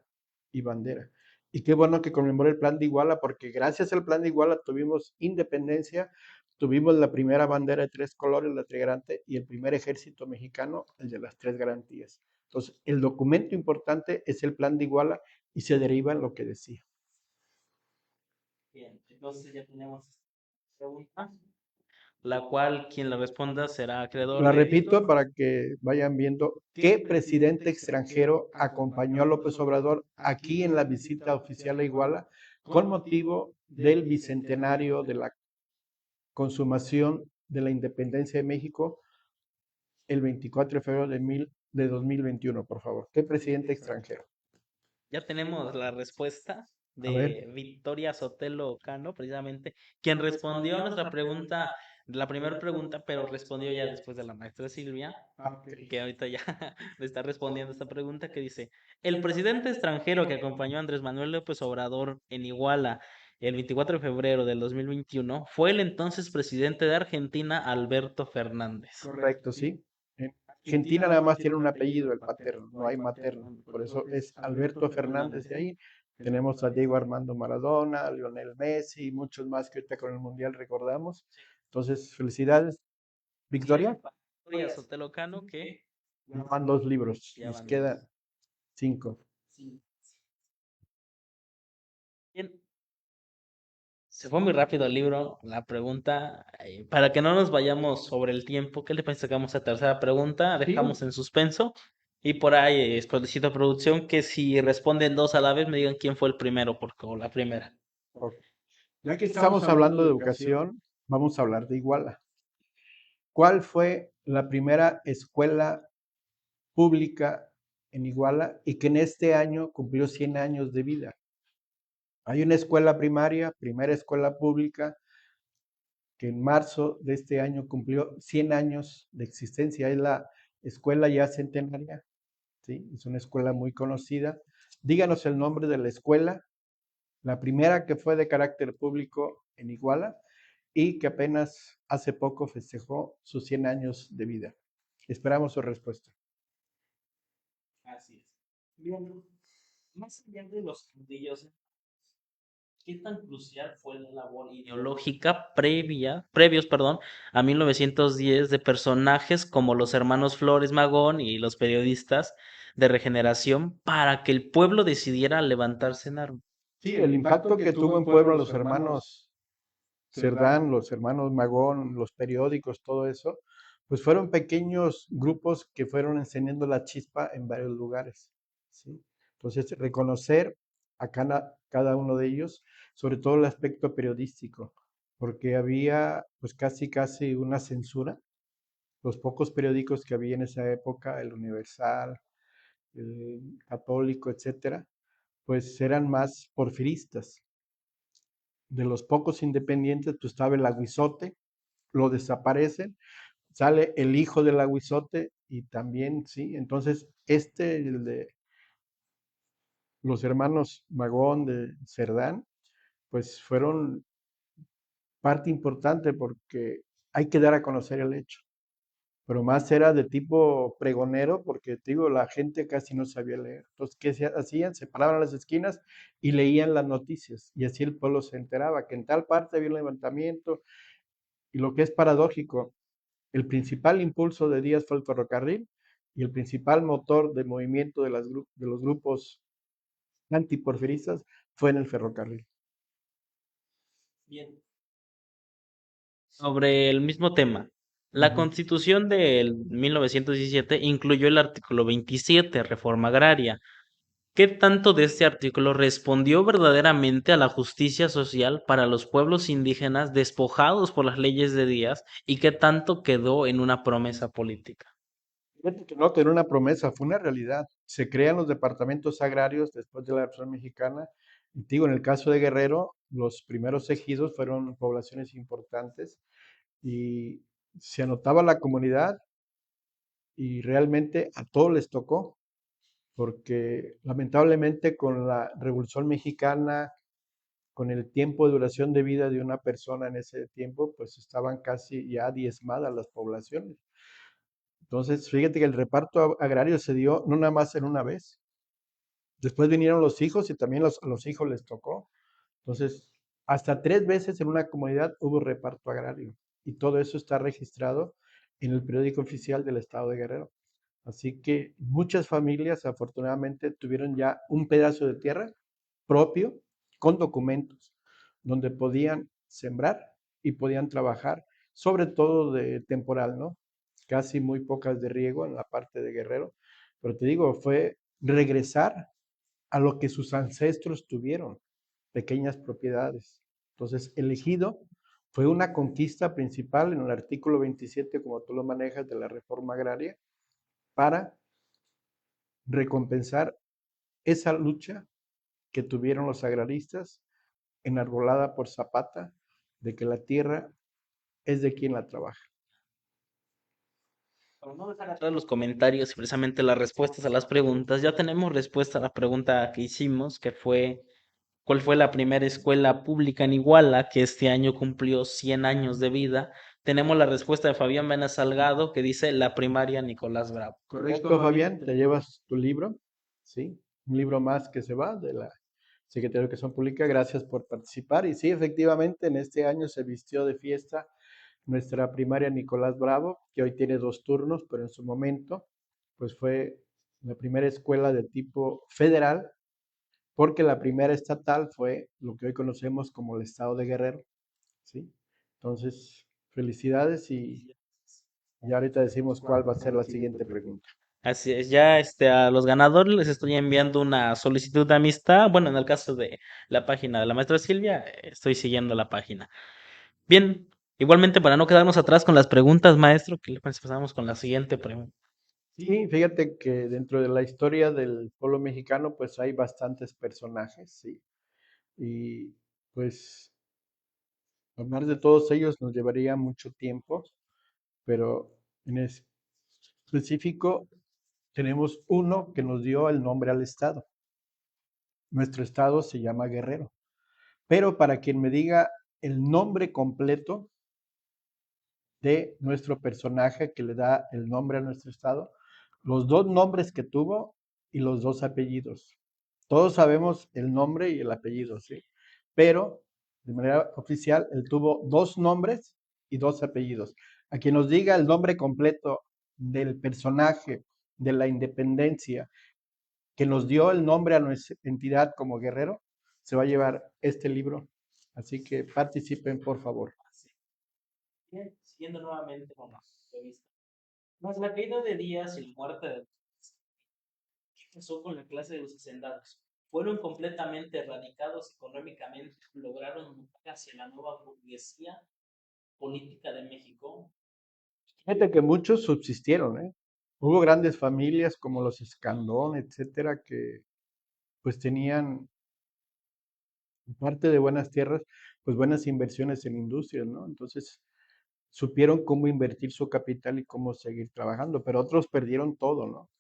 y Bandera. Y qué bueno que conmemoró el Plan de Iguala, porque gracias al Plan de Iguala tuvimos independencia, tuvimos la primera bandera de tres colores, la trigarante, y el primer ejército mexicano, el de las tres garantías. Entonces, el documento importante es el Plan de Iguala y se deriva en lo que decía. Bien, entonces ya tenemos esta pregunta, la cual quien la responda será acreedor La de... repito para que vayan viendo qué presidente extranjero acompañó a López Obrador aquí en la visita oficial a Iguala con motivo del bicentenario de la consumación de la independencia de México el 24 de febrero de 2021, por favor. ¿Qué presidente extranjero? Ya tenemos la respuesta A ver. de Victoria Sotelo Cano, precisamente, quien respondió a nuestra pregunta, la primera pregunta, pero respondió ya después de la maestra Silvia, que ahorita ya le está respondiendo esta pregunta, que dice, el presidente extranjero que acompañó a Andrés Manuel López Obrador en Iguala el 24 de febrero del 2021 fue el entonces presidente de Argentina, Alberto Fernández. Correcto, sí. En Argentina nada más tiene un apellido, el paterno, no hay materno. Por eso es Alberto Fernández de ahí. Tenemos a Diego Armando Maradona, a Lionel Messi y muchos más que ahorita con el Mundial recordamos. Entonces, felicidades. Victoria, Victoria Sotelo Cano, que ya van 2 libros, ya nos van quedan 5. bien. Se fue muy rápido el libro, la pregunta. Para que no nos vayamos sobre el tiempo, ¿qué le parece que sacamos a tercera pregunta? Dejamos en suspenso. Y por ahí, solicito a producción que si responden dos a la vez, me digan quién fue el primero, o la primera. Ya que estamos hablando de educación, vamos a hablar de Iguala. ¿Cuál fue la primera escuela pública en Iguala y que en este año cumplió 100 años de vida? Hay una escuela primaria, primera escuela pública, que en marzo de este año cumplió 100 años de existencia. Es la escuela ya centenaria, ¿sí? Es una escuela muy conocida. Díganos el nombre de la escuela, la primera que fue de carácter público en Iguala y que apenas hace poco festejó sus 100 años de vida. Esperamos su respuesta. Así es. Bien, más allá de los caudillos, ¿qué tan crucial fue la labor ideológica previos a 1910 de personajes como los hermanos Flores Magón y los periodistas de Regeneración para que el pueblo decidiera levantarse en armas? Sí, el impacto que tuvo en Puebla los hermanos Cerdán, los hermanos Magón, los periódicos, todo eso, pues fueron pequeños grupos que fueron encendiendo la chispa en varios lugares, ¿sí? Entonces, reconocer a cada uno de ellos, sobre todo el aspecto periodístico, porque había pues casi una censura. Los pocos periódicos que había en esa época, el Universal, el Católico, etcétera, pues eran más porfiristas. De los pocos independientes, pues estaba el Aguizote, lo desaparecen, sale el hijo del Aguizote y también, sí, entonces el de los hermanos Magón de Cerdán, pues fueron parte importante porque hay que dar a conocer el hecho, pero más era de tipo pregonero porque, te digo, la gente casi no sabía leer. Entonces, ¿qué se hacían? Se paraban a las esquinas y leían las noticias y así el pueblo se enteraba que en tal parte había un levantamiento y lo que es paradójico, el principal impulso de Díaz fue el ferrocarril y el principal motor de movimiento de los grupos antiporfiristas fue en el ferrocarril. Bien. Sobre el mismo tema, la Ujú. Constitución del 1917 incluyó el artículo 27, reforma agraria. ¿Qué tanto de este artículo respondió verdaderamente a la justicia social para los pueblos indígenas despojados por las leyes de Díaz y qué tanto quedó en una promesa política? Fíjate que no, que era una promesa, fue una realidad. Se crean los departamentos agrarios después de la Revolución Mexicana. Y te digo, en el caso de Guerrero, los primeros ejidos fueron poblaciones importantes y se anotaba la comunidad y realmente a todos les tocó, porque lamentablemente con la Revolución Mexicana, con el tiempo de duración de vida de una persona en ese tiempo, pues estaban casi ya diezmadas las poblaciones. Entonces, fíjate que el reparto agrario se dio no nada más en una vez. Después vinieron los hijos y también a los hijos les tocó. Entonces, hasta 3 veces en una comunidad hubo reparto agrario. Y todo eso está registrado en el periódico oficial del estado de Guerrero. Así que muchas familias afortunadamente tuvieron ya un pedazo de tierra propio con documentos donde podían sembrar y podían trabajar, sobre todo de temporal, ¿no? Casi muy pocas de riego en la parte de Guerrero, pero te digo, fue regresar a lo que sus ancestros tuvieron, pequeñas propiedades. Entonces, el ejido fue una conquista principal en el artículo 27, como tú lo manejas, de la reforma agraria, para recompensar esa lucha que tuvieron los agraristas, enarbolada por Zapata, de que la tierra es de quien la trabaja. Para no dejar atrás los comentarios y precisamente las respuestas a las preguntas, ya tenemos respuesta a la pregunta que hicimos, que fue, ¿cuál fue la primera escuela pública en Iguala que este año cumplió 100 años de vida? Tenemos la respuesta de Fabián Mena Salgado, que dice la primaria Nicolás Bravo. Correcto, Fabián, te llevas tu libro, ¿sí? Un libro más que se va de la Secretaría de Educación Pública. Gracias por participar. Y sí, efectivamente, en este año se vistió de fiesta nuestra primaria Nicolás Bravo, que hoy tiene 2 turnos, pero en su momento, pues fue la primera escuela de tipo federal, porque la primera estatal fue lo que hoy conocemos como el estado de Guerrero, ¿sí? Entonces, felicidades y ahorita decimos cuál va a ser la siguiente pregunta. Así es, ya a los ganadores les estoy enviando una solicitud de amistad. Bueno, en el caso de la página de la maestra Silvia, estoy siguiendo la página. Bien, igualmente para no quedarnos atrás con las preguntas, maestro, que le parece si pasamos con la siguiente pregunta. Sí, fíjate que dentro de la historia del pueblo mexicano, pues hay bastantes personajes, sí. Y pues hablar de todos ellos nos llevaría mucho tiempo, pero en específico tenemos uno que nos dio el nombre al estado. Nuestro estado se llama Guerrero. Pero para quien me diga el nombre completo de nuestro personaje que le da el nombre a nuestro estado, los 2 nombres que tuvo y los 2 apellidos. Todos sabemos el nombre y el apellido, ¿sí? Pero de manera oficial, él tuvo 2 nombres y 2 apellidos. A quien nos diga el nombre completo del personaje de la independencia que nos dio el nombre a nuestra entidad como guerrero, se va a llevar este libro. Así que participen, por favor. Bien, siguiendo nuevamente con la entrevista. Tras la caída de Díaz y la muerte de ¿qué pasó con la clase de los hacendados? Fueron completamente erradicados económicamente, lograron mutar hacia la nueva burguesía política de México. Fíjate que muchos subsistieron, ¿eh? Hubo grandes familias como los Escandón, etcétera, que pues tenían, parte de buenas tierras, pues buenas inversiones en industrias, ¿no? Entonces supieron cómo invertir su capital y cómo seguir trabajando, pero otros perdieron todo, ¿no?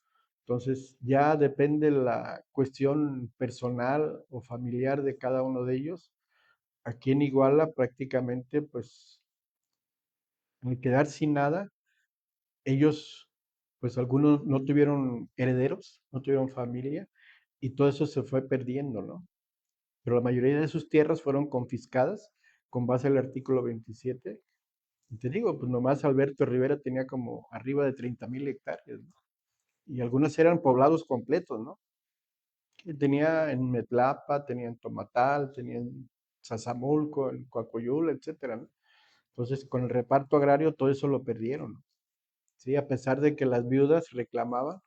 Entonces ya depende la cuestión personal o familiar de cada uno de ellos. Aquí en Iguala prácticamente, pues, al quedar sin nada, ellos, pues algunos no tuvieron herederos, no tuvieron familia, y todo eso se fue perdiendo, ¿no? Pero la mayoría de sus tierras fueron confiscadas con base al artículo 27. Y te digo, pues nomás Alberto Rivera tenía como arriba de 30,000 hectáreas, ¿no? Y algunas eran poblados completos, ¿no? Que tenía en Metlapa, tenía en Tomatal, tenía en Sazamulco, en Coacoyula, etcétera, ¿no? Entonces, con el reparto agrario, todo eso lo perdieron, ¿no? Sí, a pesar de que las viudas reclamaban,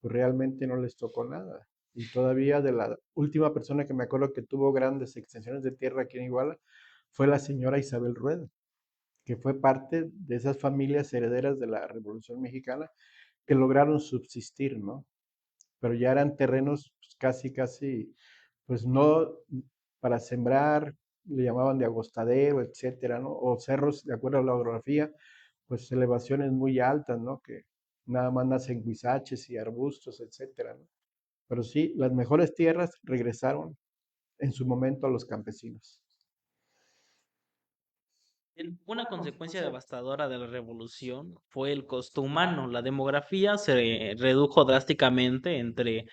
pues realmente no les tocó nada. Y todavía de la última persona que me acuerdo que tuvo grandes extensiones de tierra aquí en Iguala fue la señora Isabel Rueda, que fue parte de esas familias herederas de la Revolución Mexicana que lograron subsistir, ¿no? Pero ya eran terrenos pues, casi, casi, pues no para sembrar, le llamaban de agostadero, etcétera, ¿no? O cerros, de acuerdo a la orografía, pues elevaciones muy altas, ¿no? Que nada más nacen huizaches y arbustos, etcétera, ¿no? Pero sí, las mejores tierras regresaron en su momento a los campesinos. Una consecuencia devastadora de la revolución fue el costo humano. La demografía se redujo drásticamente entre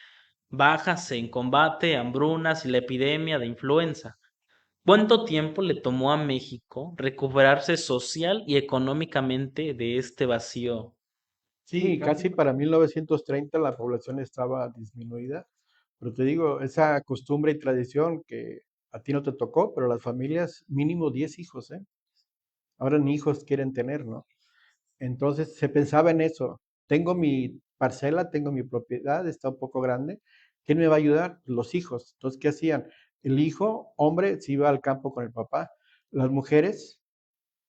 bajas en combate, hambrunas y la epidemia de influenza. ¿Cuánto tiempo le tomó a México recuperarse social y económicamente de este vacío? Sí, casi para 1930 la población estaba disminuida, pero te digo, esa costumbre y tradición que a ti no te tocó, pero las familias mínimo 10 hijos, ¿eh? Ahora ni hijos quieren tener, ¿no? Entonces se pensaba en eso. Tengo mi parcela, tengo mi propiedad, está un poco grande. ¿Quién me va a ayudar? Los hijos. Entonces, ¿qué hacían? El hijo, hombre, se iba al campo con el papá. Las mujeres,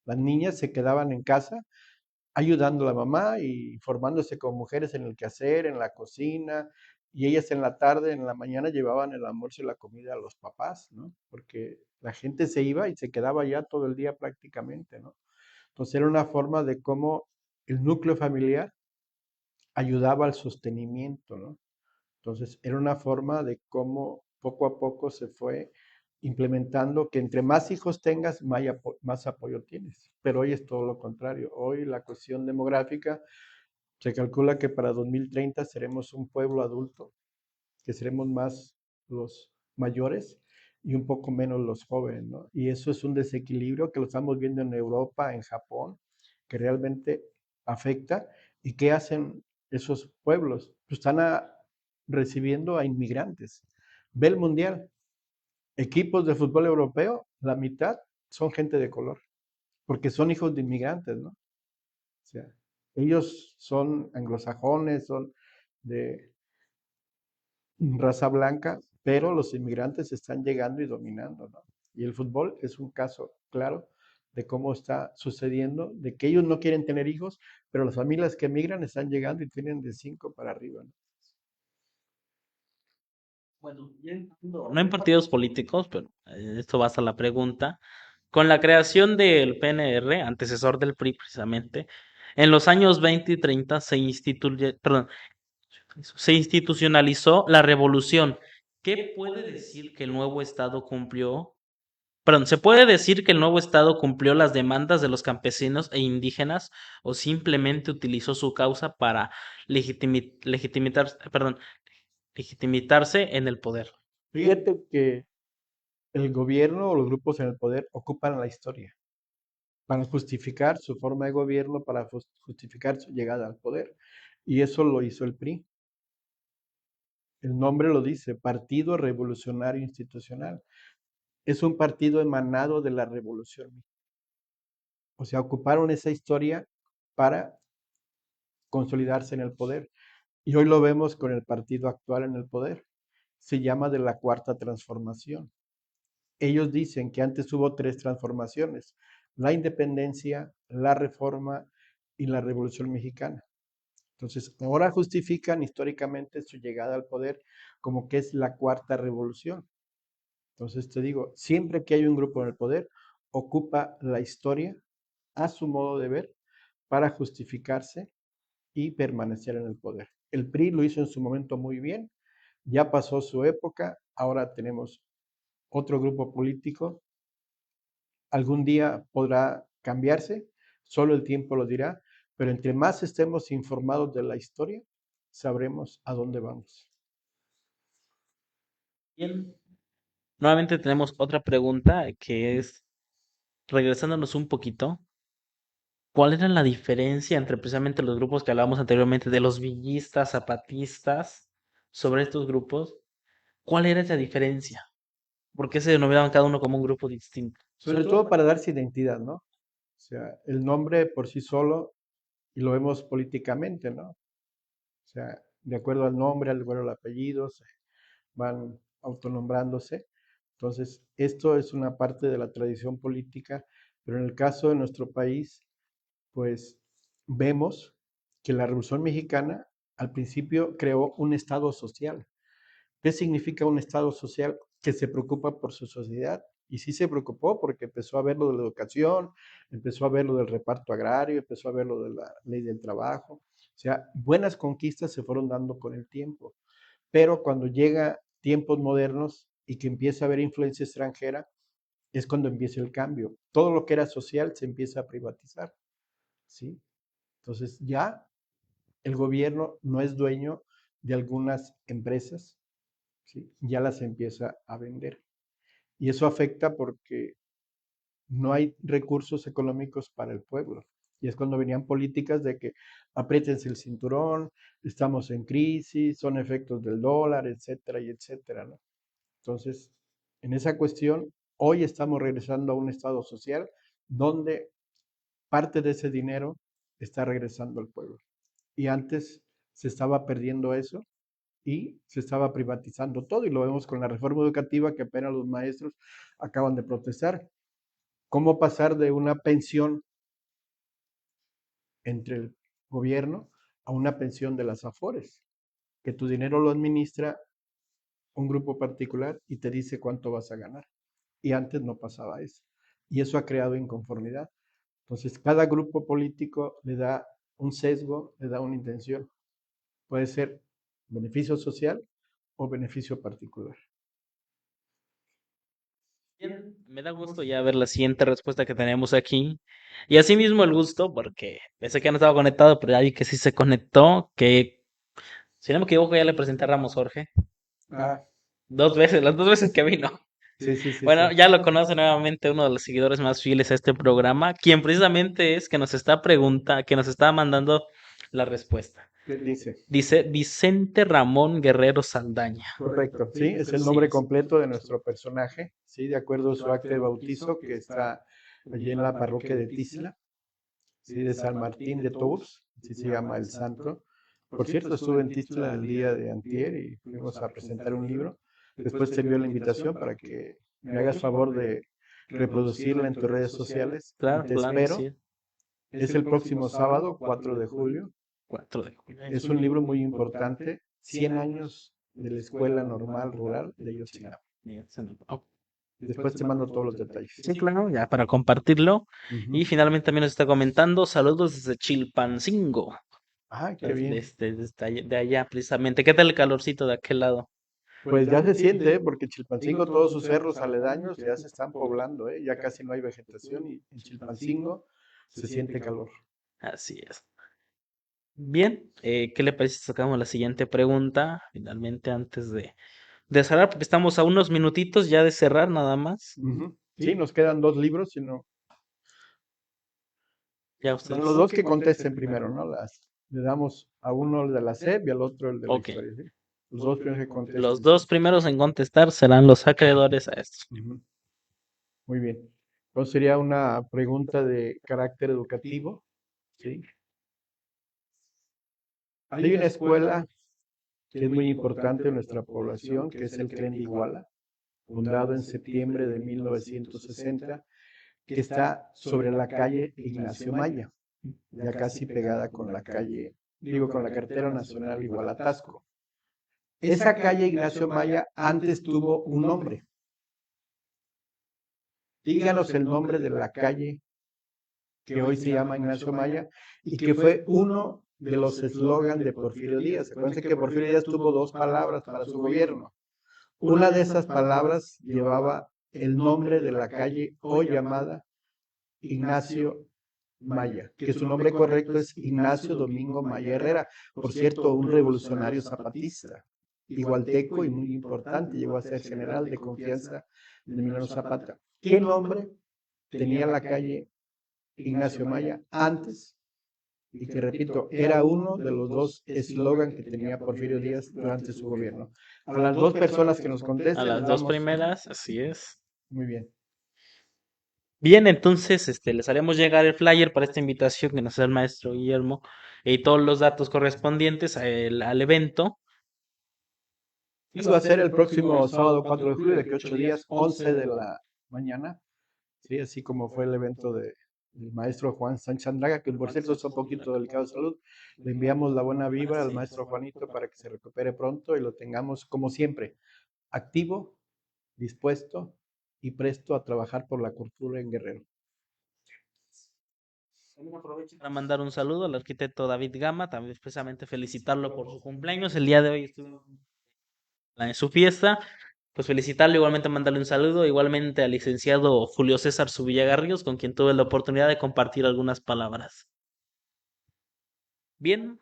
las niñas se quedaban en casa ayudando a la mamá y formándose como mujeres en el quehacer, en la cocina. Y ellas en la tarde, en la mañana llevaban el almuerzo y la comida a los papás, ¿no? Porque la gente se iba y se quedaba ya todo el día prácticamente, ¿no? Entonces era una forma de cómo el núcleo familiar ayudaba al sostenimiento, ¿no? Entonces era una forma de cómo poco a poco se fue implementando que entre más hijos tengas, más apoyo tienes. Pero hoy es todo lo contrario. Hoy la cuestión demográfica se calcula que para 2030 seremos un pueblo adulto, que seremos más los mayores y un poco menos los jóvenes, ¿no? Y eso es un desequilibrio que lo estamos viendo en Europa, en Japón, que realmente afecta. ¿Y qué hacen esos pueblos? Pues están recibiendo a inmigrantes. Ve el mundial, equipos de fútbol europeo, la mitad son gente de color, porque son hijos de inmigrantes, ¿no? O sea, ellos son anglosajones, son de raza blanca, pero los inmigrantes están llegando y dominando, ¿no? Y el fútbol es un caso claro de cómo está sucediendo, de que ellos no quieren tener hijos, pero las familias que emigran están llegando y tienen de 5 para arriba, ¿no? Bueno, ya entiendo. No en partidos políticos, pero esto basta la pregunta. Con la creación del PNR, antecesor del PRI precisamente, en los años 20 y 30 se institucionalizó la revolución. ¿Qué puede decir que el nuevo Estado cumplió? Perdón, ¿se puede decir que el nuevo Estado cumplió las demandas de los campesinos e indígenas o simplemente utilizó su causa para legitimitarse en el poder? Fíjate que el gobierno o los grupos en el poder ocupan la historia para justificar su forma de gobierno, para justificar su llegada al poder. Y eso lo hizo el PRI. El nombre lo dice, Partido Revolucionario Institucional. Es un partido emanado de la revolución. O sea, ocuparon esa historia para consolidarse en el poder. Y hoy lo vemos con el partido actual en el poder. Se llama de la Cuarta Transformación. Ellos dicen que antes hubo 3 transformaciones: la independencia, la reforma y la Revolución Mexicana. Entonces, ahora justifican históricamente su llegada al poder como que es la cuarta revolución. Entonces, te digo, siempre que hay un grupo en el poder, ocupa la historia a su modo de ver para justificarse y permanecer en el poder. El PRI lo hizo en su momento muy bien, ya pasó su época, ahora tenemos otro grupo político, algún día podrá cambiarse, solo el tiempo lo dirá, pero entre más estemos informados de la historia, sabremos a dónde vamos. Bien, nuevamente tenemos otra pregunta que es, regresándonos un poquito, ¿cuál era la diferencia entre precisamente los grupos que hablábamos anteriormente de los villistas, zapatistas, sobre estos grupos? ¿Cuál era esa diferencia? ¿Por qué se denominaban cada uno como un grupo distinto? Sobre todo para darse identidad, ¿no? O sea, el nombre por sí solo, y lo vemos políticamente, ¿no? O sea, de acuerdo al nombre, de acuerdo al apellido, se van autonombrándose. Entonces, esto es una parte de la tradición política, pero en el caso de nuestro país, pues vemos que la Revolución Mexicana al principio creó un Estado social. ¿Qué significa un Estado social? Que se preocupa por su sociedad. Y sí se preocupó porque empezó a ver lo de la educación, empezó a ver lo del reparto agrario, empezó a ver lo de la ley del trabajo. O sea, buenas conquistas se fueron dando con el tiempo. Pero cuando llega tiempos modernos y que empieza a haber influencia extranjera, es cuando empieza el cambio. Todo lo que era social se empieza a privatizar, ¿sí? Entonces ya el gobierno no es dueño de algunas empresas, ¿sí? Ya las empieza a vender. Y eso afecta porque no hay recursos económicos para el pueblo. Y es cuando venían políticas de que apriétense el cinturón, estamos en crisis, son efectos del dólar, etcétera, y etcétera, ¿no? Entonces, en esa cuestión, hoy estamos regresando a un estado social donde parte de ese dinero está regresando al pueblo. Y antes se estaba perdiendo eso y se estaba privatizando todo, y lo vemos con la reforma educativa que apenas los maestros acaban de protestar. ¿Cómo pasar de una pensión entre el gobierno a una pensión de las AFORES? Que tu dinero lo administra un grupo particular y te dice cuánto vas a ganar. Y antes no pasaba eso. Y eso ha creado inconformidad. Entonces, cada grupo político le da un sesgo, le da una intención. Puede ser beneficio social o beneficio particular. Bien, me da gusto ya ver la siguiente respuesta que tenemos aquí. Y asimismo el gusto, porque pensé que no estaba conectado, pero ya vi que sí se conectó, que si no me equivoco ya le presenté a Ramos Jorge. Ah, Dos veces, las dos veces que vino. sí, sí, sí, Bueno, sí. ya lo conoce nuevamente uno de los seguidores más fieles a este programa, quien precisamente es que nos está que nos está mandando la respuesta. ¿Qué dice? Dice Vicente Ramón Guerrero Saldaña. Correcto, sí, es el nombre completo de nuestro personaje, sí, de acuerdo a su acta de bautizo que está allí en la parroquia de Tisla, sí, de San Martín de Tours, así se llama el santo. Por cierto, estuve en Tisla el día de antier y fuimos a presentar un libro. Después te envío la invitación para que me hagas favor de reproducirla en tus redes sociales. Claro, Y te claro que espero. sí. Es el próximo sábado, 4 de julio. 4 de julio. Es un libro muy importante, 100 años de la Escuela Normal Rural de Yotzinapa. Ok. Después te mando todos los detalles. Sí, claro, ya para compartirlo. Y Ujú. finalmente también nos está comentando saludos desde Chilpancingo, Ah, qué bien. de allá precisamente. ¿Qué tal el calorcito de aquel lado? Pues ya se siente, ¿eh? Porque Chilpancingo, todos sus cerros aledaños ya se están poblando, ¿eh? Ya casi no hay vegetación y en Chilpancingo se siente calor. Así es. Bien, ¿qué le parece si sacamos la siguiente pregunta? Finalmente, antes de cerrar, porque estamos a unos minutitos ya de cerrar nada más. Ujú. Sí, nos quedan 2 libros, sino Ya bueno, ustedes. los 2 que contesten primero, ¿no? Le damos a uno el de la SEP y al otro el de la Ok. historia, ¿sí? Los 2 primeros que Los contesten. dos primeros en contestar serán los acreedores a esto. Ujú. Muy bien. Entonces sería una pregunta de carácter educativo, ¿sí? Hay una escuela que es muy importante en nuestra población, que es el CREN de Iguala, fundado en septiembre de 1960, que está sobre la calle Ignacio Maya, ya casi pegada con la calle, digo, con la carretera nacional Iguala-Tasco. Esa calle Ignacio Maya antes tuvo un nombre. Díganos el nombre de la calle que hoy se llama Ignacio Maya y que fue uno de los eslogans de Porfirio Díaz. Acuérdense que Porfirio Díaz tuvo 2 palabras para su gobierno. Una de esas palabras llevaba el nombre de la calle hoy llamada Ignacio Maya, que su nombre correcto es Ignacio Domingo Maya Herrera, por cierto, un revolucionario zapatista, igualteco y muy importante, llegó a ser general de confianza de Emiliano Zapata. ¿Qué nombre tenía la calle Ignacio Maya antes? Y que repito, era uno de los 2 eslogans que tenía Porfirio Díaz durante su gobierno. A las 2 personas que nos A contesten, las les dos damos. primeras, así es. Muy bien. Bien, entonces les haremos llegar el flyer para esta invitación que nos hace el maestro Guillermo y todos los datos correspondientes al evento. Eso va a ser el próximo sábado 4 de julio, de que 8 días, 11 de la mañana, ¿sí? Así como fue el evento del maestro Juan Sánchez Andraga, que por cierto está un poquito delicado de salud. Le enviamos la buena vibra al maestro Juanito para que se recupere pronto y lo tengamos, como siempre, activo, dispuesto y presto a trabajar por la cultura en Guerrero. También aprovecho para mandar un saludo al arquitecto David Gama, también expresamente felicitarlo por su cumpleaños. El día de hoy estuvo en su fiesta. pues felicitarlo, igualmente mandarle un saludo, igualmente al licenciado Julio César Subillagarrios, con quien tuve la oportunidad de compartir algunas palabras. Bien,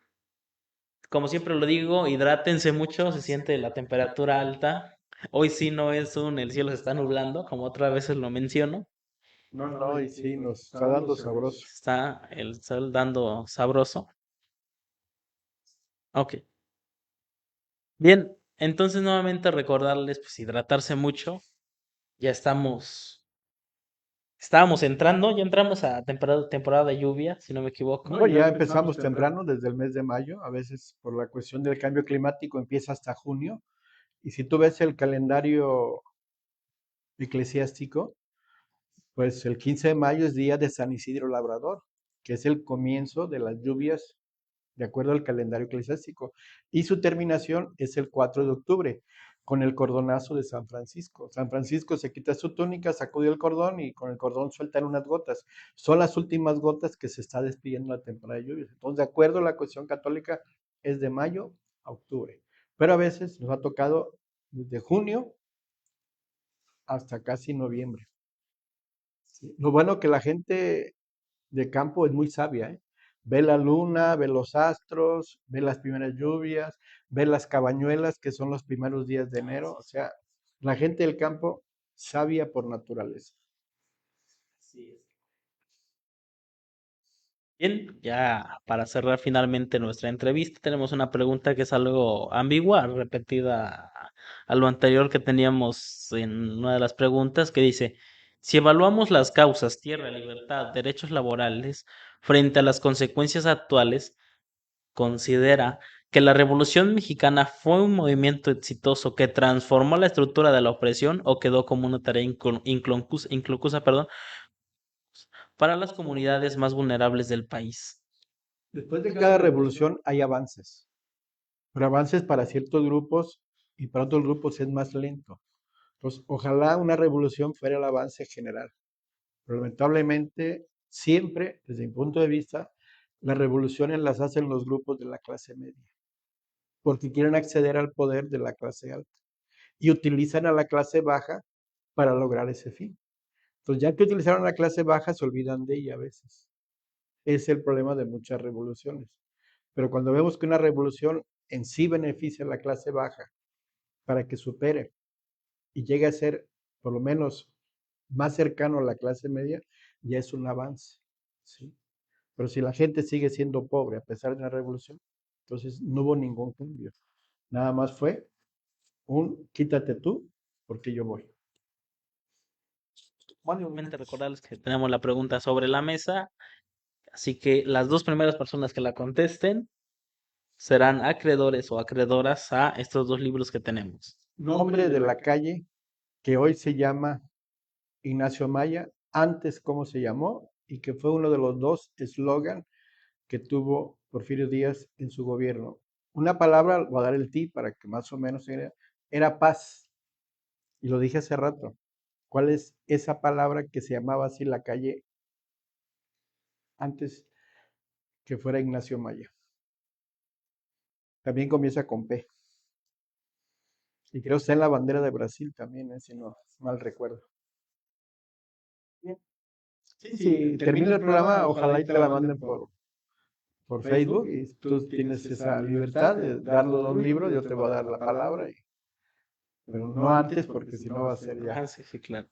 como siempre lo digo, hidrátense mucho, se siente la temperatura alta. Hoy sí no es el cielo se está nublando, como otras veces lo menciono. No, no, y sí, nos está dando sabroso. Está el sol dando sabroso. Ok. Bien, entonces nuevamente recordarles, pues hidratarse mucho. Ya estábamos entrando, ya entramos a temporada de lluvia, si no me equivoco. No, ya empezamos temprano, desde el mes de mayo, a veces por la cuestión del cambio climático empieza hasta junio. Y si tú ves el calendario eclesiástico, pues el 15 de mayo es día de San Isidro Labrador, que es el comienzo de las lluvias de acuerdo al calendario eclesiástico. Y su terminación es el 4 de octubre, con el cordonazo de San Francisco. San Francisco se quita su túnica, sacude el cordón y con el cordón sueltan unas gotas. Son las últimas gotas que se está despidiendo la temporada de lluvias. Entonces, de acuerdo a la cuestión católica, es de mayo a octubre. Pero a veces nos ha tocado desde junio hasta casi noviembre. ¿Sí? Lo bueno que la gente de campo es muy sabia, ¿eh? Ve la luna, ve los astros, ve las primeras lluvias, ve las cabañuelas, que son los primeros días de enero. O sea, la gente del campo sabia por naturaleza. Así es. Bien, ya para cerrar finalmente nuestra entrevista, tenemos una pregunta que es algo ambigua, repetida a lo anterior que teníamos en una de las preguntas, que dice, si evaluamos las causas, tierra, libertad, derechos laborales, frente a las consecuencias actuales, considera que la Revolución Mexicana fue un movimiento exitoso que transformó la estructura de la opresión o quedó como una tarea inconclusa, perdón, para las comunidades más vulnerables del país. Después de cada revolución hay avances, pero avances para ciertos grupos y para otros grupos es más lento. Entonces, ojalá una revolución fuera el avance general. Pero lamentablemente, siempre, desde mi punto de vista, las revoluciones las hacen los grupos de la clase media, porque quieren acceder al poder de la clase alta y utilizan a la clase baja para lograr ese fin. Entonces, ya que utilizaron a la clase baja, se olvidan de ella a veces. Es el problema de muchas revoluciones. Pero cuando vemos que una revolución en sí beneficia a la clase baja para que supere y llegue a ser por lo menos más cercano a la clase media, ya es un avance, ¿sí? Pero si la gente sigue siendo pobre a pesar de una revolución, entonces no hubo ningún cambio. Nada más fue un quítate tú porque yo voy. Bueno, igualmente recordarles que tenemos la pregunta sobre la mesa, así que las dos primeras personas que la contesten serán acreedores o acreedoras a estos dos libros que tenemos. Nombre de la calle que hoy se llama Ignacio Maya, antes cómo se llamó y que fue uno de los dos eslogan que tuvo Porfirio Díaz en su gobierno. Una palabra, voy a dar el tip para que más o menos era paz. Y lo dije hace rato. ¿Cuál es esa palabra que se llamaba así la calle antes que fuera Ignacio Maya? También comienza con P. Y creo que está en la bandera de Brasil también, si no mal recuerdo. Bien. Sí, termina el programa, ojalá y te la manden por Facebook y tú tienes esa libertad de dar los dos libros, yo te voy a dar la palabra, pero no antes porque si no va a ser ya. Ah, sí, sí, claro.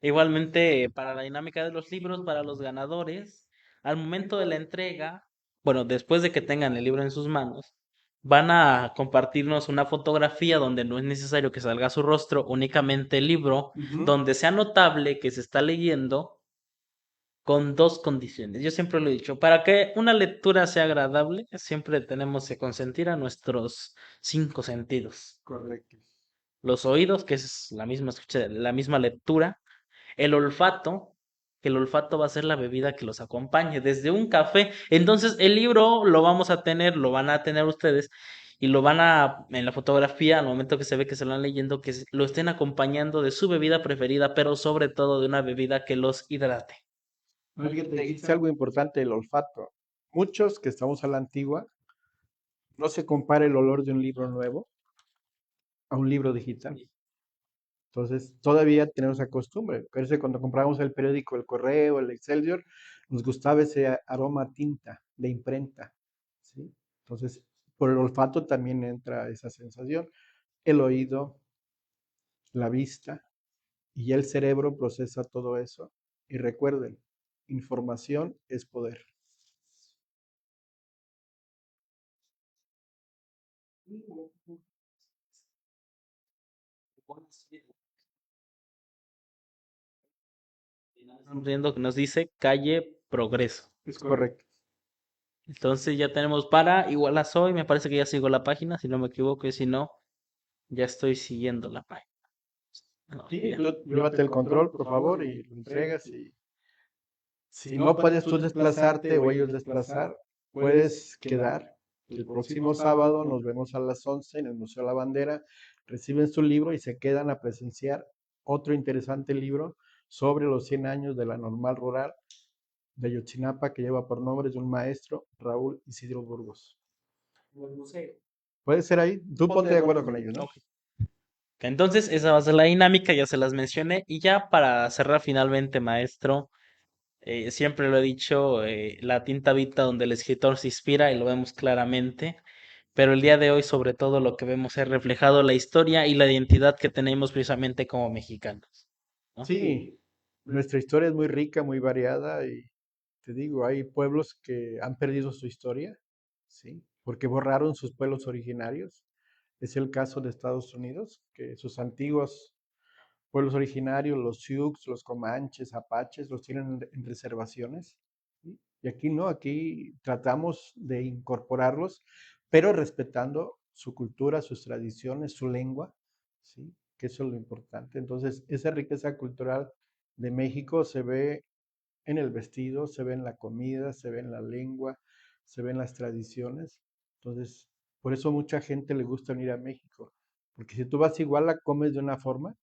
Igualmente, para la dinámica de los libros, para los ganadores, al momento de la entrega, bueno, después de que tengan el libro en sus manos, van a compartirnos una fotografía donde no es necesario que salga su rostro, únicamente el libro, donde sea notable que se está leyendo con dos condiciones. Yo siempre lo he dicho, para que una lectura sea agradable, siempre tenemos que consentir a nuestros cinco sentidos. Correcto. Los oídos, que es la misma escucha, la misma lectura, el olfato, que el olfato va a ser la bebida que los acompañe, desde un café. Entonces, el libro lo vamos a tener, lo van a tener ustedes y lo van a, en la fotografía, al momento que se ve que se lo van leyendo, que lo estén acompañando de su bebida preferida, pero sobre todo de una bebida que los hidrate. Fíjate, dijiste algo importante, el olfato. Muchos que estamos a la antigua, no se compara el olor de un libro nuevo a un libro digital. Entonces, todavía tenemos esa costumbre. Parece cuando comprábamos el periódico El Correo, el Excelsior, nos gustaba ese aroma a tinta de imprenta, ¿sí? Entonces, por el olfato también entra esa sensación, el oído, la vista, y ya el cerebro procesa todo eso. Y recuerden, información es poder. Estamos viendo que nos dice calle Progreso. Es correcto. Entonces ya tenemos para Iguala Soy, me parece que ya sigo la página, si no me equivoco, y si no, ya estoy siguiendo la página. Vamos Sí, bien. tú llévate el control, por favor, y lo entregas. Y si no puedes tú desplazarte o ellos desplazar, puedes quedar. El próximo sábado nos vemos a las 11 en el Museo de la Bandera. Reciben su libro y se quedan a presenciar otro interesante libro sobre los 100 años de la normal rural de Ayotzinapa que lleva por nombre de un maestro, Raúl Isidro Burgos. Puede ser ahí. Tú ponte de acuerdo con ellos, ¿no? Ok. Entonces, esa va a ser la dinámica, ya se las mencioné. Y ya para cerrar finalmente, maestro, siempre lo he dicho, la tinta vita donde el escritor se inspira y lo vemos claramente. Pero el día de hoy, sobre todo, lo que vemos es reflejado la historia y la identidad que tenemos precisamente como mexicanos, ¿no? Sí, nuestra historia es muy rica, muy variada y te digo, hay pueblos que han perdido su historia, ¿sí? Porque borraron sus pueblos originarios. Es el caso de Estados Unidos, que sus antiguos pueblos originarios, los Sioux, los Comanches, Apaches, los tienen en reservaciones, ¿sí? Y aquí no, aquí tratamos de incorporarlos, pero respetando su cultura, sus tradiciones, su lengua, ¿sí? Que eso es lo importante. Entonces, esa riqueza cultural de México se ve en el vestido, se ve en la comida, se ve en la lengua, se ve en las tradiciones. Entonces, por eso mucha gente le gusta venir a México, porque si tú vas igual la comes de una forma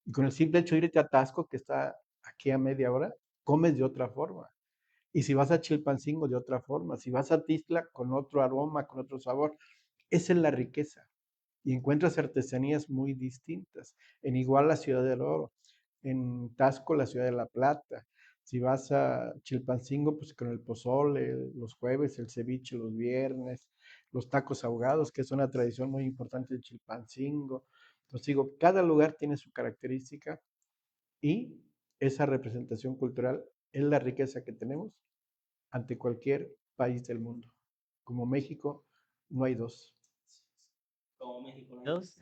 y con el simple hecho de irte a Tasco, que está aquí a media hora, comes de otra forma. Y si vas a Chilpancingo, de otra forma. Si vas a Tizla, con otro aroma, con otro sabor. Esa es la riqueza. Y encuentras artesanías muy distintas. En Iguala, la Ciudad del Oro. En Tasco, la Ciudad de la Plata. Si vas a Chilpancingo, pues con el pozole, los jueves, el ceviche los viernes, los tacos ahogados, que es una tradición muy importante de Chilpancingo. Entonces digo, cada lugar tiene su característica y esa representación cultural es la riqueza que tenemos ante cualquier país del mundo. Como México, no hay dos. Como México Unidos.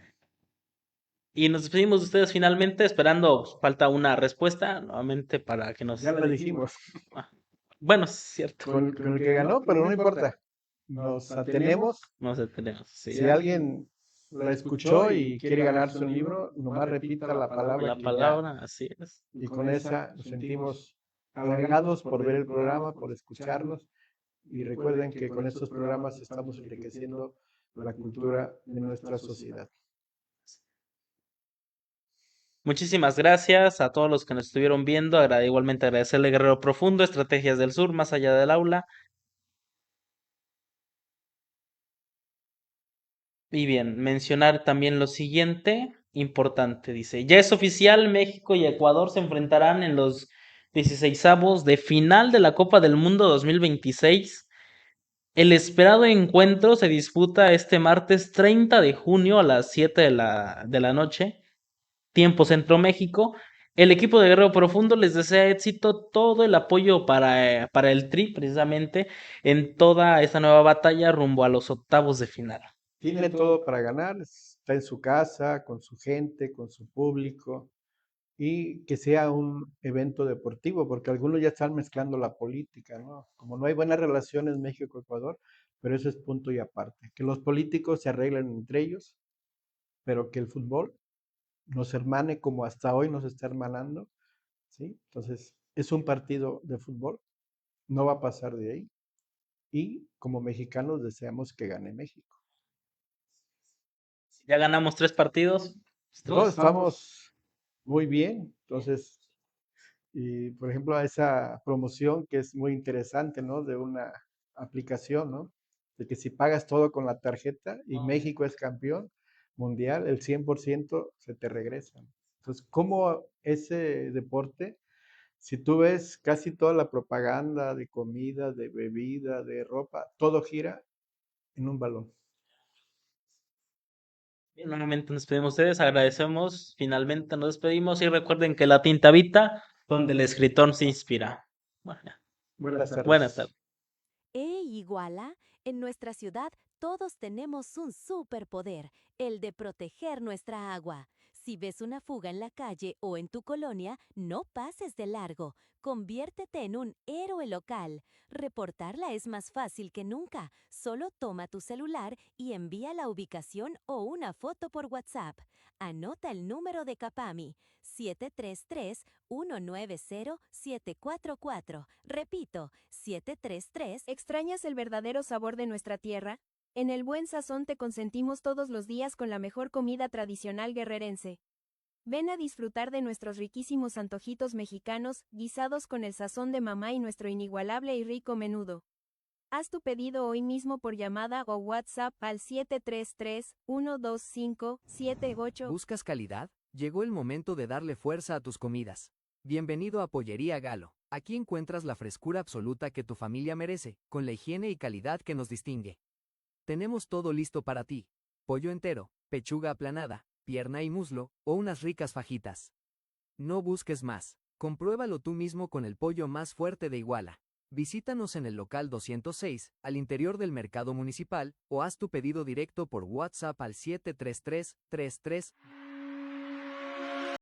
Y nos despedimos de ustedes finalmente, esperando, falta una respuesta nuevamente para que nos... Ya la dijimos Ah, bueno, es cierto, con el que ganó, pero no importa. Nos atenemos. nos detenemos, sí. Si alguien la escuchó y quiere ganarse un libro, nomás repita la palabra La que ya. palabra, así es. Y con esa nos sentimos halagados por ver el programa, por escucharnos. Y recuerden que con estos programas estamos enriqueciendo la cultura de nuestra sociedad. Muchísimas gracias a todos los que nos estuvieron viendo. Igualmente agradecerle Guerrero Profundo, Estrategias del Sur, más allá del aula. Y bien, mencionar también lo siguiente, importante, dice, ya es oficial, México y Ecuador se enfrentarán en los 16avos de final de la Copa del Mundo 2026. El esperado encuentro se disputa este martes 30 de junio a las 7 de la noche, tiempo Centro México. El equipo de Guerrero Profundo les desea éxito, todo el apoyo para el Tri, precisamente, en toda esta nueva batalla rumbo a los octavos de final. Tiene todo para ganar, está en su casa, con su gente, con su público, y que sea un evento deportivo, porque algunos ya están mezclando la política, ¿no? Como no hay buenas relaciones México-Ecuador, pero eso es punto y aparte. Que los políticos se arreglen entre ellos, pero que el fútbol nos hermane como hasta hoy nos está hermanando, ¿sí? Entonces, es un partido de fútbol, no va a pasar de ahí, y como mexicanos deseamos que gane México. Ya ganamos 3 partidos. No, estamos muy bien, entonces, y por ejemplo, a esa promoción que es muy interesante, ¿no? De una aplicación, ¿no? De que si pagas todo con la tarjeta y México es campeón mundial, el 100% se te regresa. Entonces, ¿cómo ese deporte, si tú ves casi toda la propaganda de comida, de bebida, de ropa, todo gira en un balón? Bien, nuevamente nos despedimos de ustedes, agradecemos, finalmente nos despedimos y recuerden que la tinta habita donde el escritor se inspira. Bueno, ya. Buenas Buenas tardes. tardes. Iguala, en nuestra ciudad todos tenemos un superpoder, el de proteger nuestra agua. Si ves una fuga en la calle o en tu colonia, no pases de largo. Conviértete en un héroe local. Reportarla es más fácil que nunca. Solo toma tu celular y envía la ubicación o una foto por WhatsApp. Anota el número de Capami, 733-190-744. Repito, 733. ¿Extrañas el verdadero sabor de nuestra tierra? En El Buen Sazón te consentimos todos los días con la mejor comida tradicional guerrerense. Ven a disfrutar de nuestros riquísimos antojitos mexicanos, guisados con el sazón de mamá y nuestro inigualable y rico menudo. Haz tu pedido hoy mismo por llamada o WhatsApp al 733-125-78. ¿Buscas calidad? Llegó el momento de darle fuerza a tus comidas. Bienvenido a Pollería Galo. Aquí encuentras la frescura absoluta que tu familia merece, con la higiene y calidad que nos distingue. Tenemos todo listo para ti. Pollo entero, pechuga aplanada, pierna y muslo, o unas ricas fajitas. No busques más. Compruébalo tú mismo con el pollo más fuerte de Iguala. Visítanos en el local 206, al interior del mercado municipal, o haz tu pedido directo por WhatsApp al 733 33